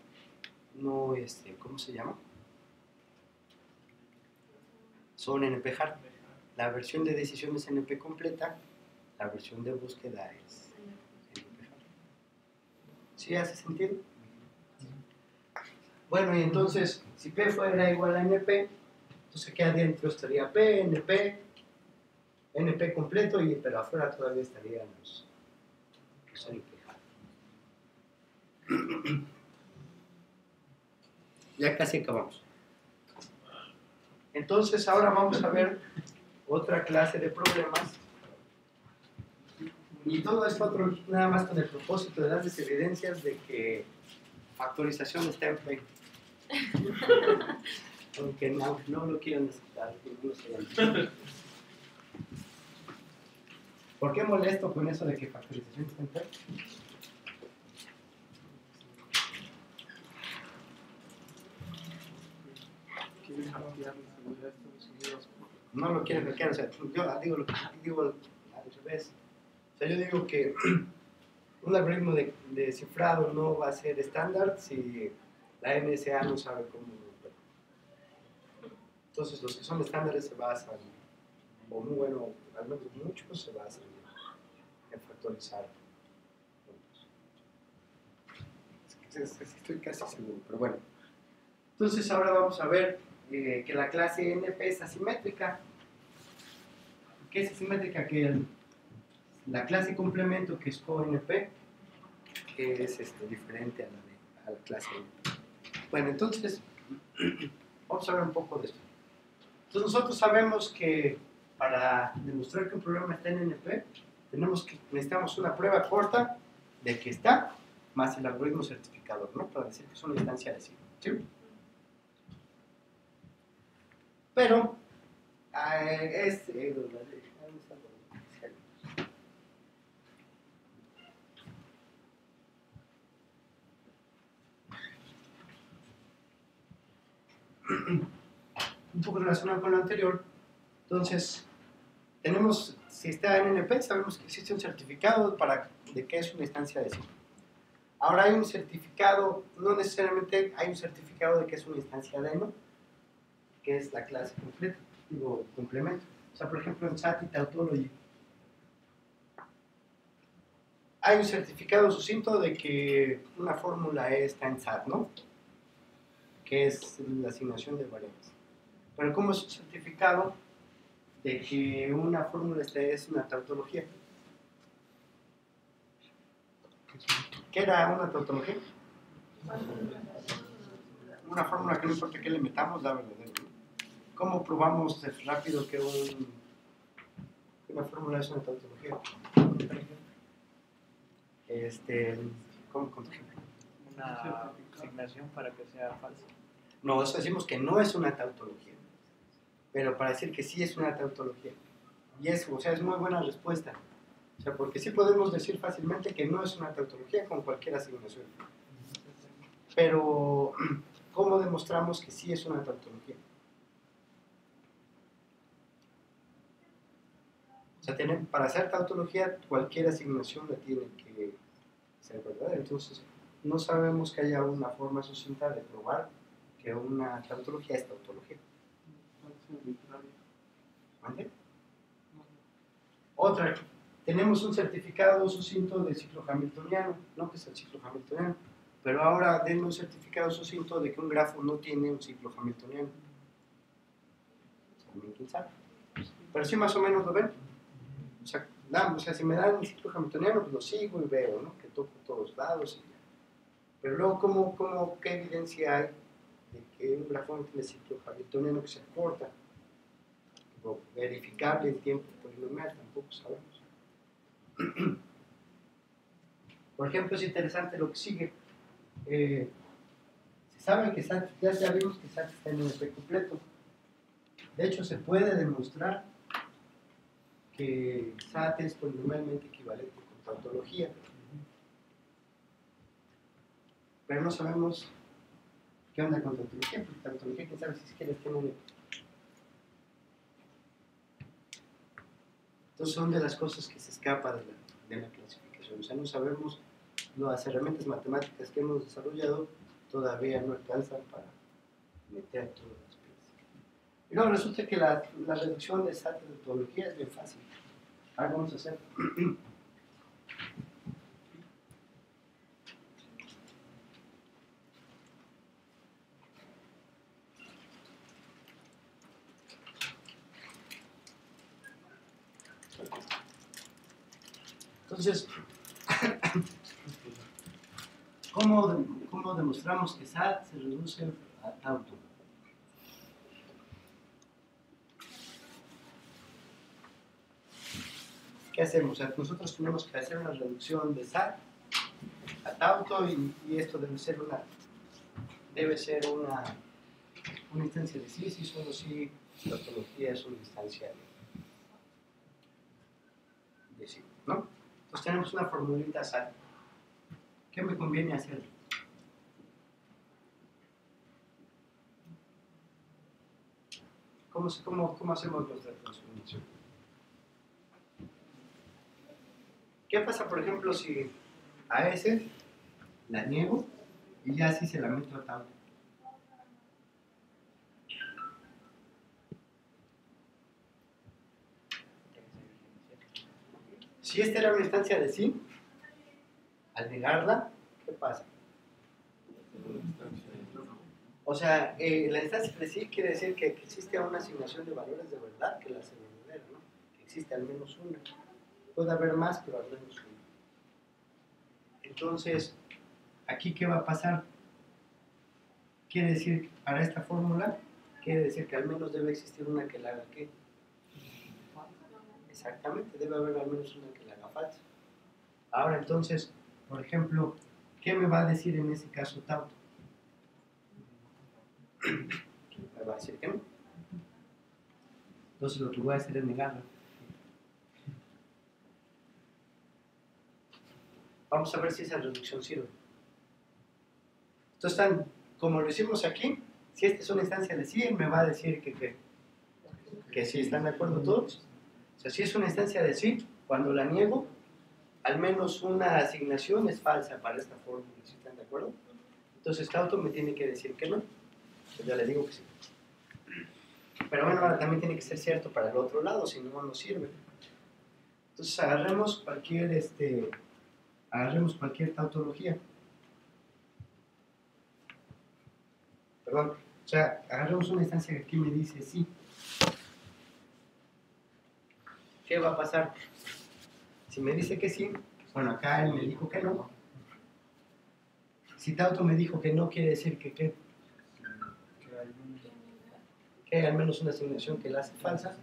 no, ¿cómo se llama? Son NP-hard. La versión de decisión es NP completa, la versión de búsqueda es NP-hard. ¿Sí hace sentido? Bueno, y entonces, si P fuera igual a NP, entonces aquí adentro estaría P, NP, NP completo, pero afuera todavía estarían los NP. Ya casi acabamos. Entonces ahora vamos a ver otra clase de problemas. Y todo esto nada más con el propósito de darles evidencias de que factorización está en play. Aunque no lo quieran aceptar. ¿Por qué molesto con eso de que factorización está en play? No lo quieren hackear, o sea, yo digo al revés. O sea, yo digo que un algoritmo de cifrado no va a ser estándar si la NSA no sabe cómo. Entonces, los que son estándares se basan, o muy bueno, al menos muchos se basan en factorizar. Estoy casi seguro, pero bueno. Entonces, ahora vamos a ver que la clase NP es asimétrica. ¿Qué es asimétrica? Que la clase complemento, que es coNP, es diferente a la clase NP. Bueno, entonces, vamos a ver un poco de esto. Entonces, nosotros sabemos que para demostrar que un programa está en NP, necesitamos una prueba corta de que está, más el algoritmo certificador, ¿no? Para decir que es una instancia de sí. ¿Sí? Pero un poco relacionado con lo anterior. Entonces, si está en NP, sabemos que existe un certificado de que es una instancia de sí. Ahora hay un certificado, no necesariamente hay un certificado de que es una instancia de no, que es la clase completa, complemento. O sea, por ejemplo, en SAT y Tautology hay un certificado sucinto de que una fórmula está en SAT, ¿no? Que es la asignación de variables. Pero ¿cómo es un certificado de que una fórmula es una tautología? ¿Qué era una tautología? Una fórmula que no importa qué le metamos, da verdadero. ¿Cómo probamos rápido que una fórmula es una tautología? ¿Cómo con ejemplo? Una asignación para que sea falsa. No, eso decimos que no es una tautología, pero para decir que sí es una tautología. Y o sea, es muy buena respuesta. O sea, porque sí podemos decir fácilmente que no es una tautología con cualquier asignación. Pero, ¿cómo demostramos que sí es una tautología? O sea, para hacer tautología, cualquier asignación la tiene que ser verdadera. Entonces, no sabemos que haya una forma sucinta de probar que una tautología es tautología. ¿Vale? Otra, tenemos un certificado sucinto del ciclo hamiltoniano, ¿no? Que es el ciclo hamiltoniano. Pero ahora denme un certificado sucinto de que un grafo no tiene un ciclo hamiltoniano. También quién sabe. Pero sí más o menos lo ven. O sea, si me dan el ciclo hamiltoniano, pues lo sigo y veo, ¿no? Que toco todos lados y ya. Pero luego, ¿qué evidencia hay de que un grafo no tiene ciclo hamiltoniano que se acorta? O verificable en tiempo polinomial, tampoco sabemos. Por ejemplo, es interesante lo que sigue. Se sabe que SAT, ya vimos que SAT está en un NP completo. De hecho, se puede demostrar que SAT es polinomialmente equivalente con tautología. Pero no sabemos qué onda con tautología, porque tautología, quién sabe si siquiera tiene un NP. Entonces son de las cosas que se escapan de la clasificación. O sea, no sabemos, las herramientas matemáticas que hemos desarrollado todavía no alcanzan para meter todas las piezas. Y luego resulta que la reducción de SAT de tautología es bien fácil. Ahora vamos a hacer. Entonces, ¿cómo demostramos que SAT se reduce a tauto? ¿Qué hacemos? O sea, nosotros tenemos que hacer una reducción de SAT a tauto y esto debe ser una instancia de sí, solo si la tautología es una instancia de sí, ¿no? Entonces tenemos una formulita SAT. ¿Qué me conviene hacer? ¿Cómo hacemos nuestra transformación? ¿Qué pasa, por ejemplo, si a S la niego y ya así se la meto a tauto? Si esta era una instancia de sí, al negarla, ¿qué pasa? O sea, la instancia de sí quiere decir que existe una asignación de valores de verdad que la hace verdadera, ¿no? Que existe al menos una. Puede haber más, pero al menos una. Entonces, ¿aquí qué va a pasar? Quiere decir, para esta fórmula, quiere decir que al menos debe existir una que la haga ¿qué? Exactamente, debe haber al menos una que la haga falsa. Ahora entonces, por ejemplo, ¿qué me va a decir en ese caso tauto? Me va a decir que no. Entonces lo que voy a hacer es negarlo. Vamos a ver si esa reducción sirve. Entonces, como lo hicimos aquí, si esta es una instancia de sí, él me va a decir que sí, ¿están de acuerdo todos? O sea, si es una instancia de sí, cuando la niego, al menos una asignación es falsa para esta fórmula, ¿sí están de acuerdo? Entonces, tauto me tiene que decir que no. Pues ya le digo que sí. Pero bueno, ahora también tiene que ser cierto para el otro lado, si no, no sirve. Entonces, agarremos cualquier tautología. Perdón, o sea, agarremos una instancia que aquí me dice sí. ¿Qué va a pasar? Si me dice que sí, bueno, acá él me dijo que no. Si tauto me dijo que no, quiere decir que ¿qué? Que hay al menos una asignación que la hace falsa.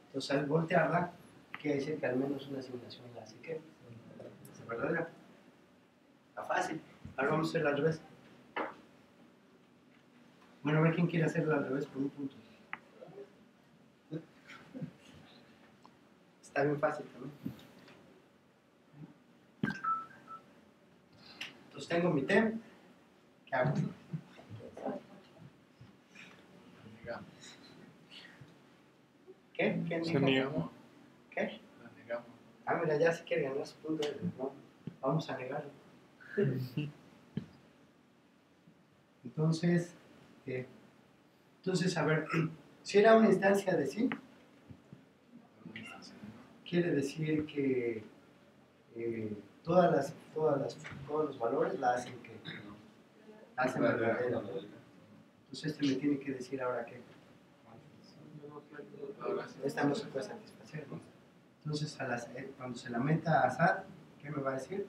Entonces, al voltearla, quiere decir que al menos una asignación la hace ¿qué? ¿Es verdadera? Está fácil. Ahora vamos a hacerla al revés. Bueno, a ver quién quiere hacerla al revés por un punto. Está bien fácil también. Entonces tengo mi T. ¿Qué hago? ¿Qué? ¿Quién dijo? negamos. ¿Qué? La negamos. Ah, mira, ya se quiere ganar su punto. No, vamos a negarlo. Entonces, a ver, si era una instancia de sí, quiere decir que todos los valores la hacen que hacen verdadera. Entonces este me tiene que decir ahora que esta no se puede satisfacer, ¿no? Entonces cuando se la meta a SAT, ¿qué me va a decir?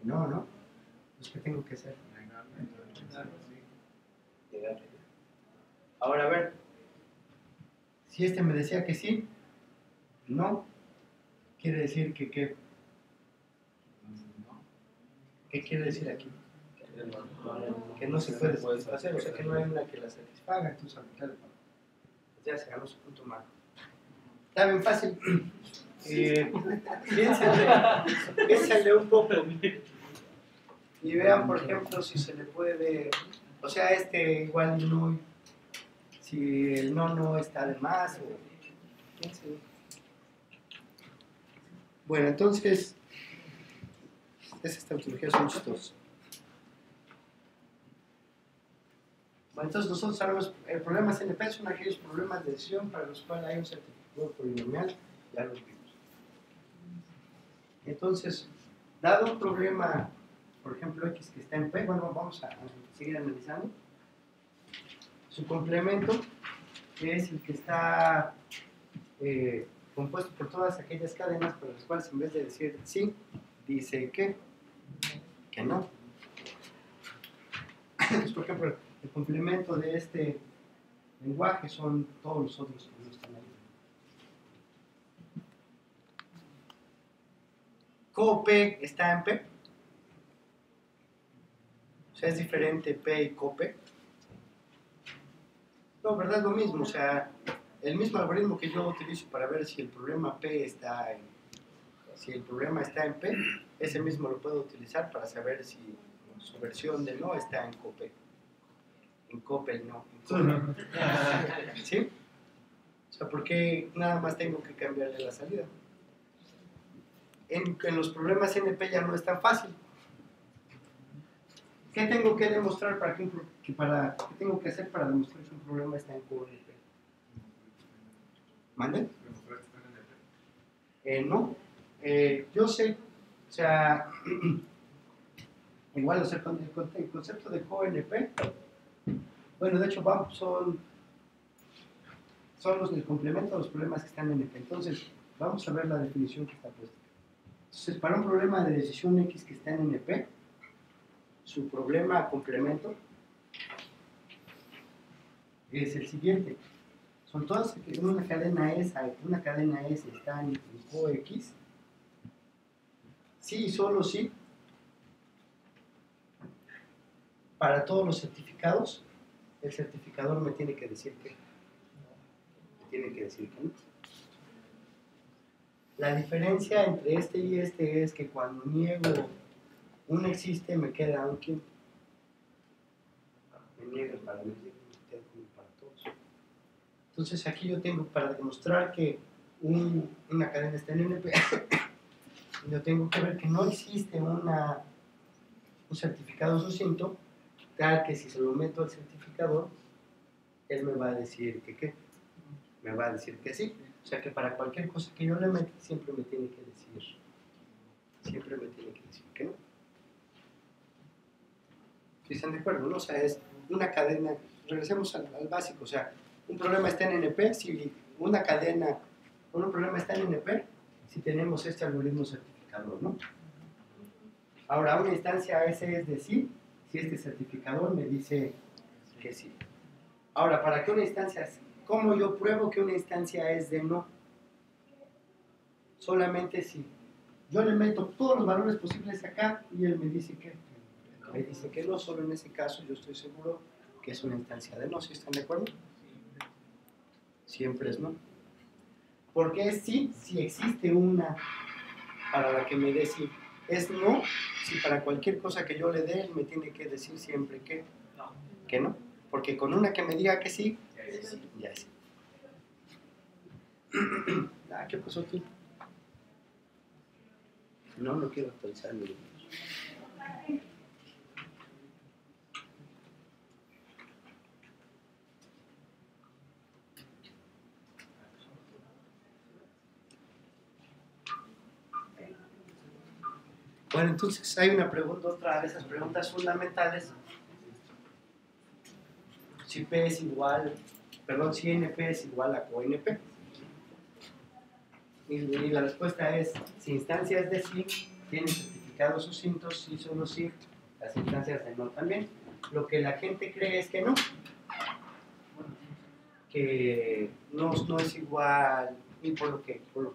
No, ¿no? Entonces ¿qué tengo que hacer? Ahora a ver, si este me decía que sí, no, quiere decir que ¿qué? ¿Qué quiere decir aquí? Que no se puede satisfacer, o sea que no hay una que la satisfaga, entonces aplicar el valor. Ya se ganó su punto malo. Está bien fácil. Piénsenle un poco. Y vean, por ejemplo, si se le puede, o sea, igual no, si el no está de más, o piénsenle. Bueno, entonces, esas tautologías son chistosas. Bueno, entonces nosotros sabemos, el problema CNP son aquellos problemas de decisión para los cuales hay un certificado polinomial, ya los vimos. Entonces, dado un problema, por ejemplo, X que está en P, bueno, vamos a seguir analizando. Su complemento, que es el que está compuesto por todas aquellas cadenas para las cuales en vez de decir sí, dice que no. Entonces, por ejemplo, el complemento de este lenguaje son todos los otros que no están ahí. CoP está en P. O sea, es diferente P y CoP. No, ¿verdad? Es lo mismo. O sea, el mismo algoritmo que yo utilizo para ver si el problema P está en... Si el problema está en P, ese mismo lo puedo utilizar para saber si su versión de no está en CoP. En CoP el no. ¿Sí? O sea, porque nada más tengo que cambiarle la salida. En los problemas NP ya no es tan fácil. ¿Qué tengo que demostrar ¿qué tengo que hacer para demostrar que un problema está en CoNP? ¿Mande? No. Yo sé, o sea, igual, o sea, el concepto de CoNP, bueno, de hecho, son el complemento a los problemas que están en NP. Entonces, vamos a ver la definición que está puesta. Entonces, para un problema de decisión X que está en NP, su problema complemento es el siguiente. Son todas una cadena S está en CoX. Sí y solo sí. Para todos los certificados, el certificador me tiene que decir que no. La diferencia entre este y este es que cuando niego un existe me queda un quién. Me niega para mí, me queda como para todos. Entonces aquí yo tengo para demostrar que una cadena está en NP, yo tengo que ver que no existe un certificado sucinto tal que si se lo meto al certificador, él me va a decir que qué. Me va a decir que sí. O sea que para cualquier cosa que yo le meta, siempre me tiene que decir que no. ¿Sí están de acuerdo? ¿No? O sea, es una cadena, regresemos al básico, o sea, un problema está en NP, si un problema está en NP, si tenemos este algoritmo certificador, ¿no? Ahora, una instancia S es de sí, si este certificador me dice que sí. Ahora, para que una instancia, ¿cómo yo pruebo que una instancia es de no? Solamente si yo le meto todos los valores posibles acá y él me dice que no, solo en ese caso yo estoy seguro que es una instancia de no. ¿Sí están de acuerdo? Siempre es no. Porque es sí si existe una para la que me dé sí. Es no si para cualquier cosa que yo le dé él me tiene que decir siempre que no. Porque con una que me diga que sí, ya es sí. ¿Qué pasó aquí? No quiero actualizar mi libro. Bueno, entonces hay una pregunta, otra de esas preguntas fundamentales. Si NP es igual a CoNP. Y la respuesta es, si instancias de sí tienen certificados sucintos, sí solo sí, las instancias de no también. Lo que la gente cree es que no. Que no es igual, y por lo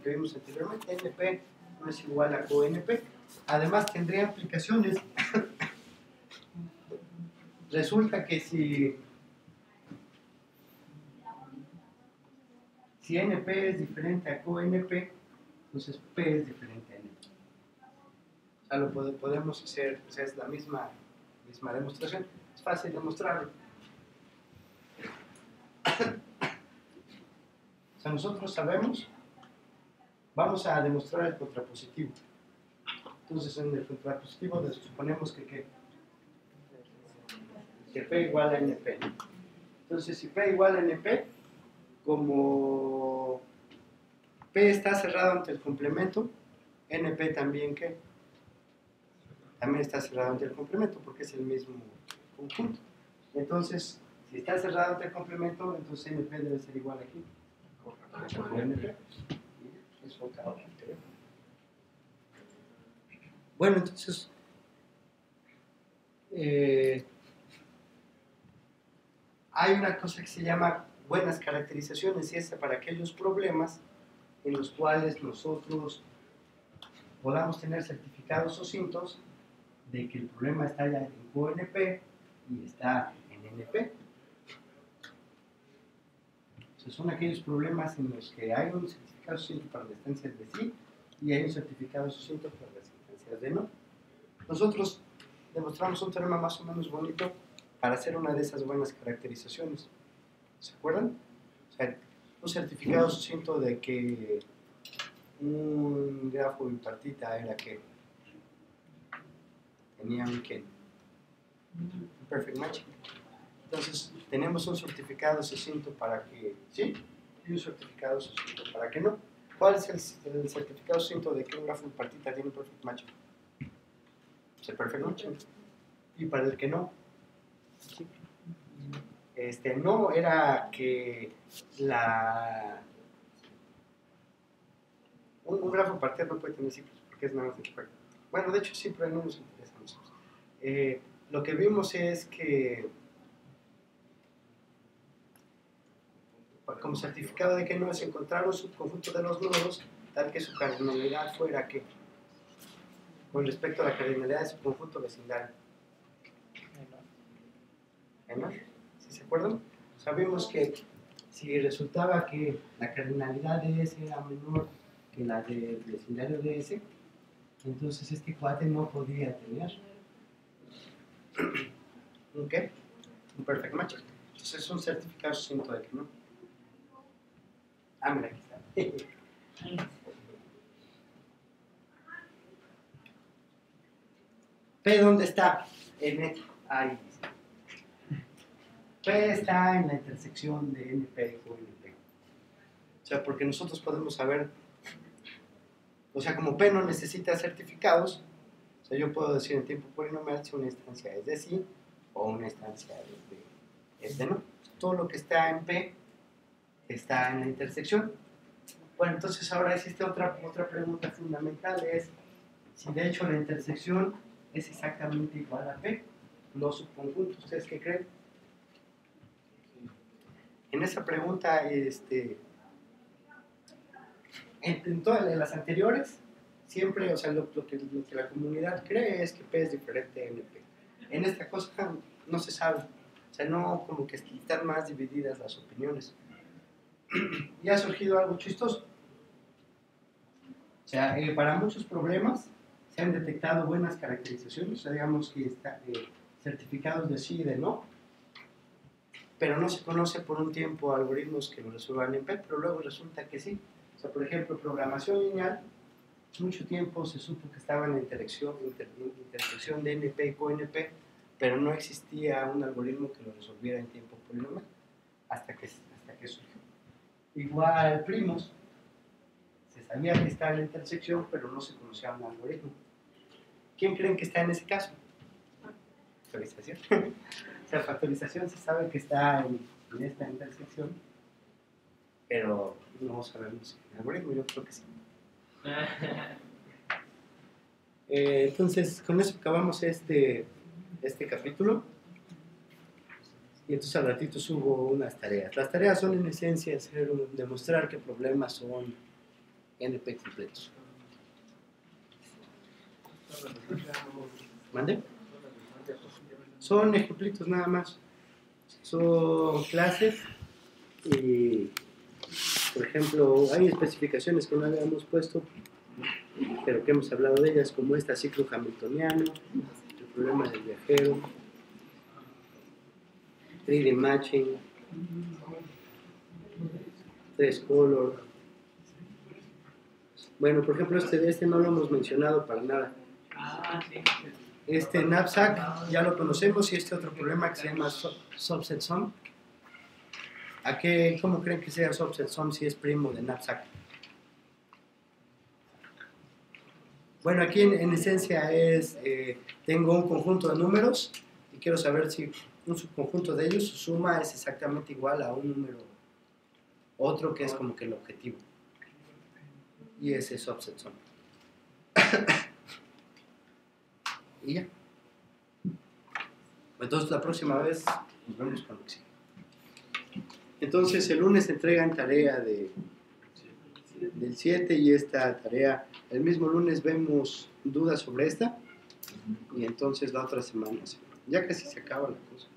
que vimos anteriormente, NP no es igual a CoNP. Además tendría implicaciones resulta que si NP es diferente a QNP, entonces P es diferente a NP. O sea, lo podemos hacer, o sea, es la misma demostración. Es fácil demostrarlo. O sea, nosotros sabemos, vamos a demostrar el contrapositivo. Entonces, en el contrapositivo suponemos que P igual a NP. Entonces, si P igual a NP, como P está cerrado ante el complemento, NP también también está cerrado ante el complemento porque es el mismo conjunto. Entonces, si está cerrado ante el complemento, entonces NP debe ser igual aquí. Por NP. Eso acaba. Bueno, entonces, hay una cosa que se llama buenas caracterizaciones, y es para aquellos problemas en los cuales nosotros podamos tener certificados sucintos de que el problema está ya en QNP y está en NP. O sea, son aquellos problemas en los que hay un certificado sucinto para las instancias de sí y hay un certificado sucinto para las instancias de no. Nosotros demostramos un teorema más o menos bonito para hacer una de esas buenas caracterizaciones. ¿Se acuerdan? O sea, un certificado sucinto de que un grafo bipartita era que tenía un perfect match. Entonces, tenemos un certificado sucinto para que sí y un certificado sucinto para que no. ¿Cuál es el certificado sucinto de que un grafo bipartita tiene un perfect match? Es el perfect match. Y para el que no, no era que un grafo parcial no puede tener ciclos porque es nada más experto. Bueno, de hecho sí, pero no nos interesa a nosotros. Lo que vimos es que como certificado de que no es encontrar un subconjunto de los nodos tal que su cardinalidad fuera que con respecto a la cardinalidad de su conjunto vecindario. ¿No? ¿Sí se acuerdan? Sabemos que si resultaba que la cardinalidad de S era menor que la del vecindario de S, entonces este cuate no podía tener ¿un qué? Un perfect match. Entonces es un certificado sucinto de que no. Ah, mira, aquí está. P, ¿dónde está? Ahí. P está en la intersección de NP y QNP. O sea, porque nosotros podemos saber, o sea, como P no necesita certificados, o sea, yo puedo decir en tiempo polinomial si una instancia es de sí o una instancia es de no. Todo lo que está en P está en la intersección. Bueno, entonces ahora existe otra pregunta fundamental, es si de hecho la intersección es exactamente igual a P, los subconjuntos. ¿Ustedes qué creen? En esa pregunta, en todas las anteriores, siempre, o sea, lo que la comunidad cree es que P es diferente de NP. En esta cosa no se sabe, o sea, no, como que están más divididas las opiniones. Y ha surgido algo chistoso. O sea, para muchos problemas se han detectado buenas caracterizaciones, o sea, digamos que certificados de sí y de no, pero no se conoce por un tiempo algoritmos que lo resuelvan en P, pero luego resulta que sí. O sea, por ejemplo, programación lineal, mucho tiempo se supo que estaba en la intersección de NP y QNP, pero no existía un algoritmo que lo resolviera en tiempo polinomial, hasta que surgió. Igual primos, se sabía que estaba en la intersección, pero no se conocía un algoritmo. ¿Quién creen que está en ese caso? Factorización. O sea, factorización se sabe que está en esta intersección, pero no sabemos el algoritmo, yo creo que sí. Entonces, con eso acabamos este capítulo. Y entonces al ratito subo unas tareas. Las tareas son en esencia demostrar que problemas son NP completos. ¿Mande? Son ejemplitos nada más. Son clases y, por ejemplo, hay especificaciones que no habíamos puesto, pero que hemos hablado de ellas, como esta ciclo hamiltoniano, el problema del viajero, 3D matching, 3 color. Bueno, por ejemplo, este no lo hemos mencionado para nada. Este knapsack ya lo conocemos, y este otro problema que se llama subset sum. ¿Cómo creen que sea subset sum si es primo de knapsack? Bueno, aquí en esencia es, tengo un conjunto de números y quiero saber si un subconjunto de ellos, su suma es exactamente igual a un número otro que es como que el objetivo. Y ese es subset sum. Y ya. Entonces la próxima vez nos vemos con lo que sigue. Entonces el lunes entregan tarea del 7 y esta tarea, el mismo lunes vemos dudas sobre esta y entonces la otra semana, ya casi se acaba la cosa.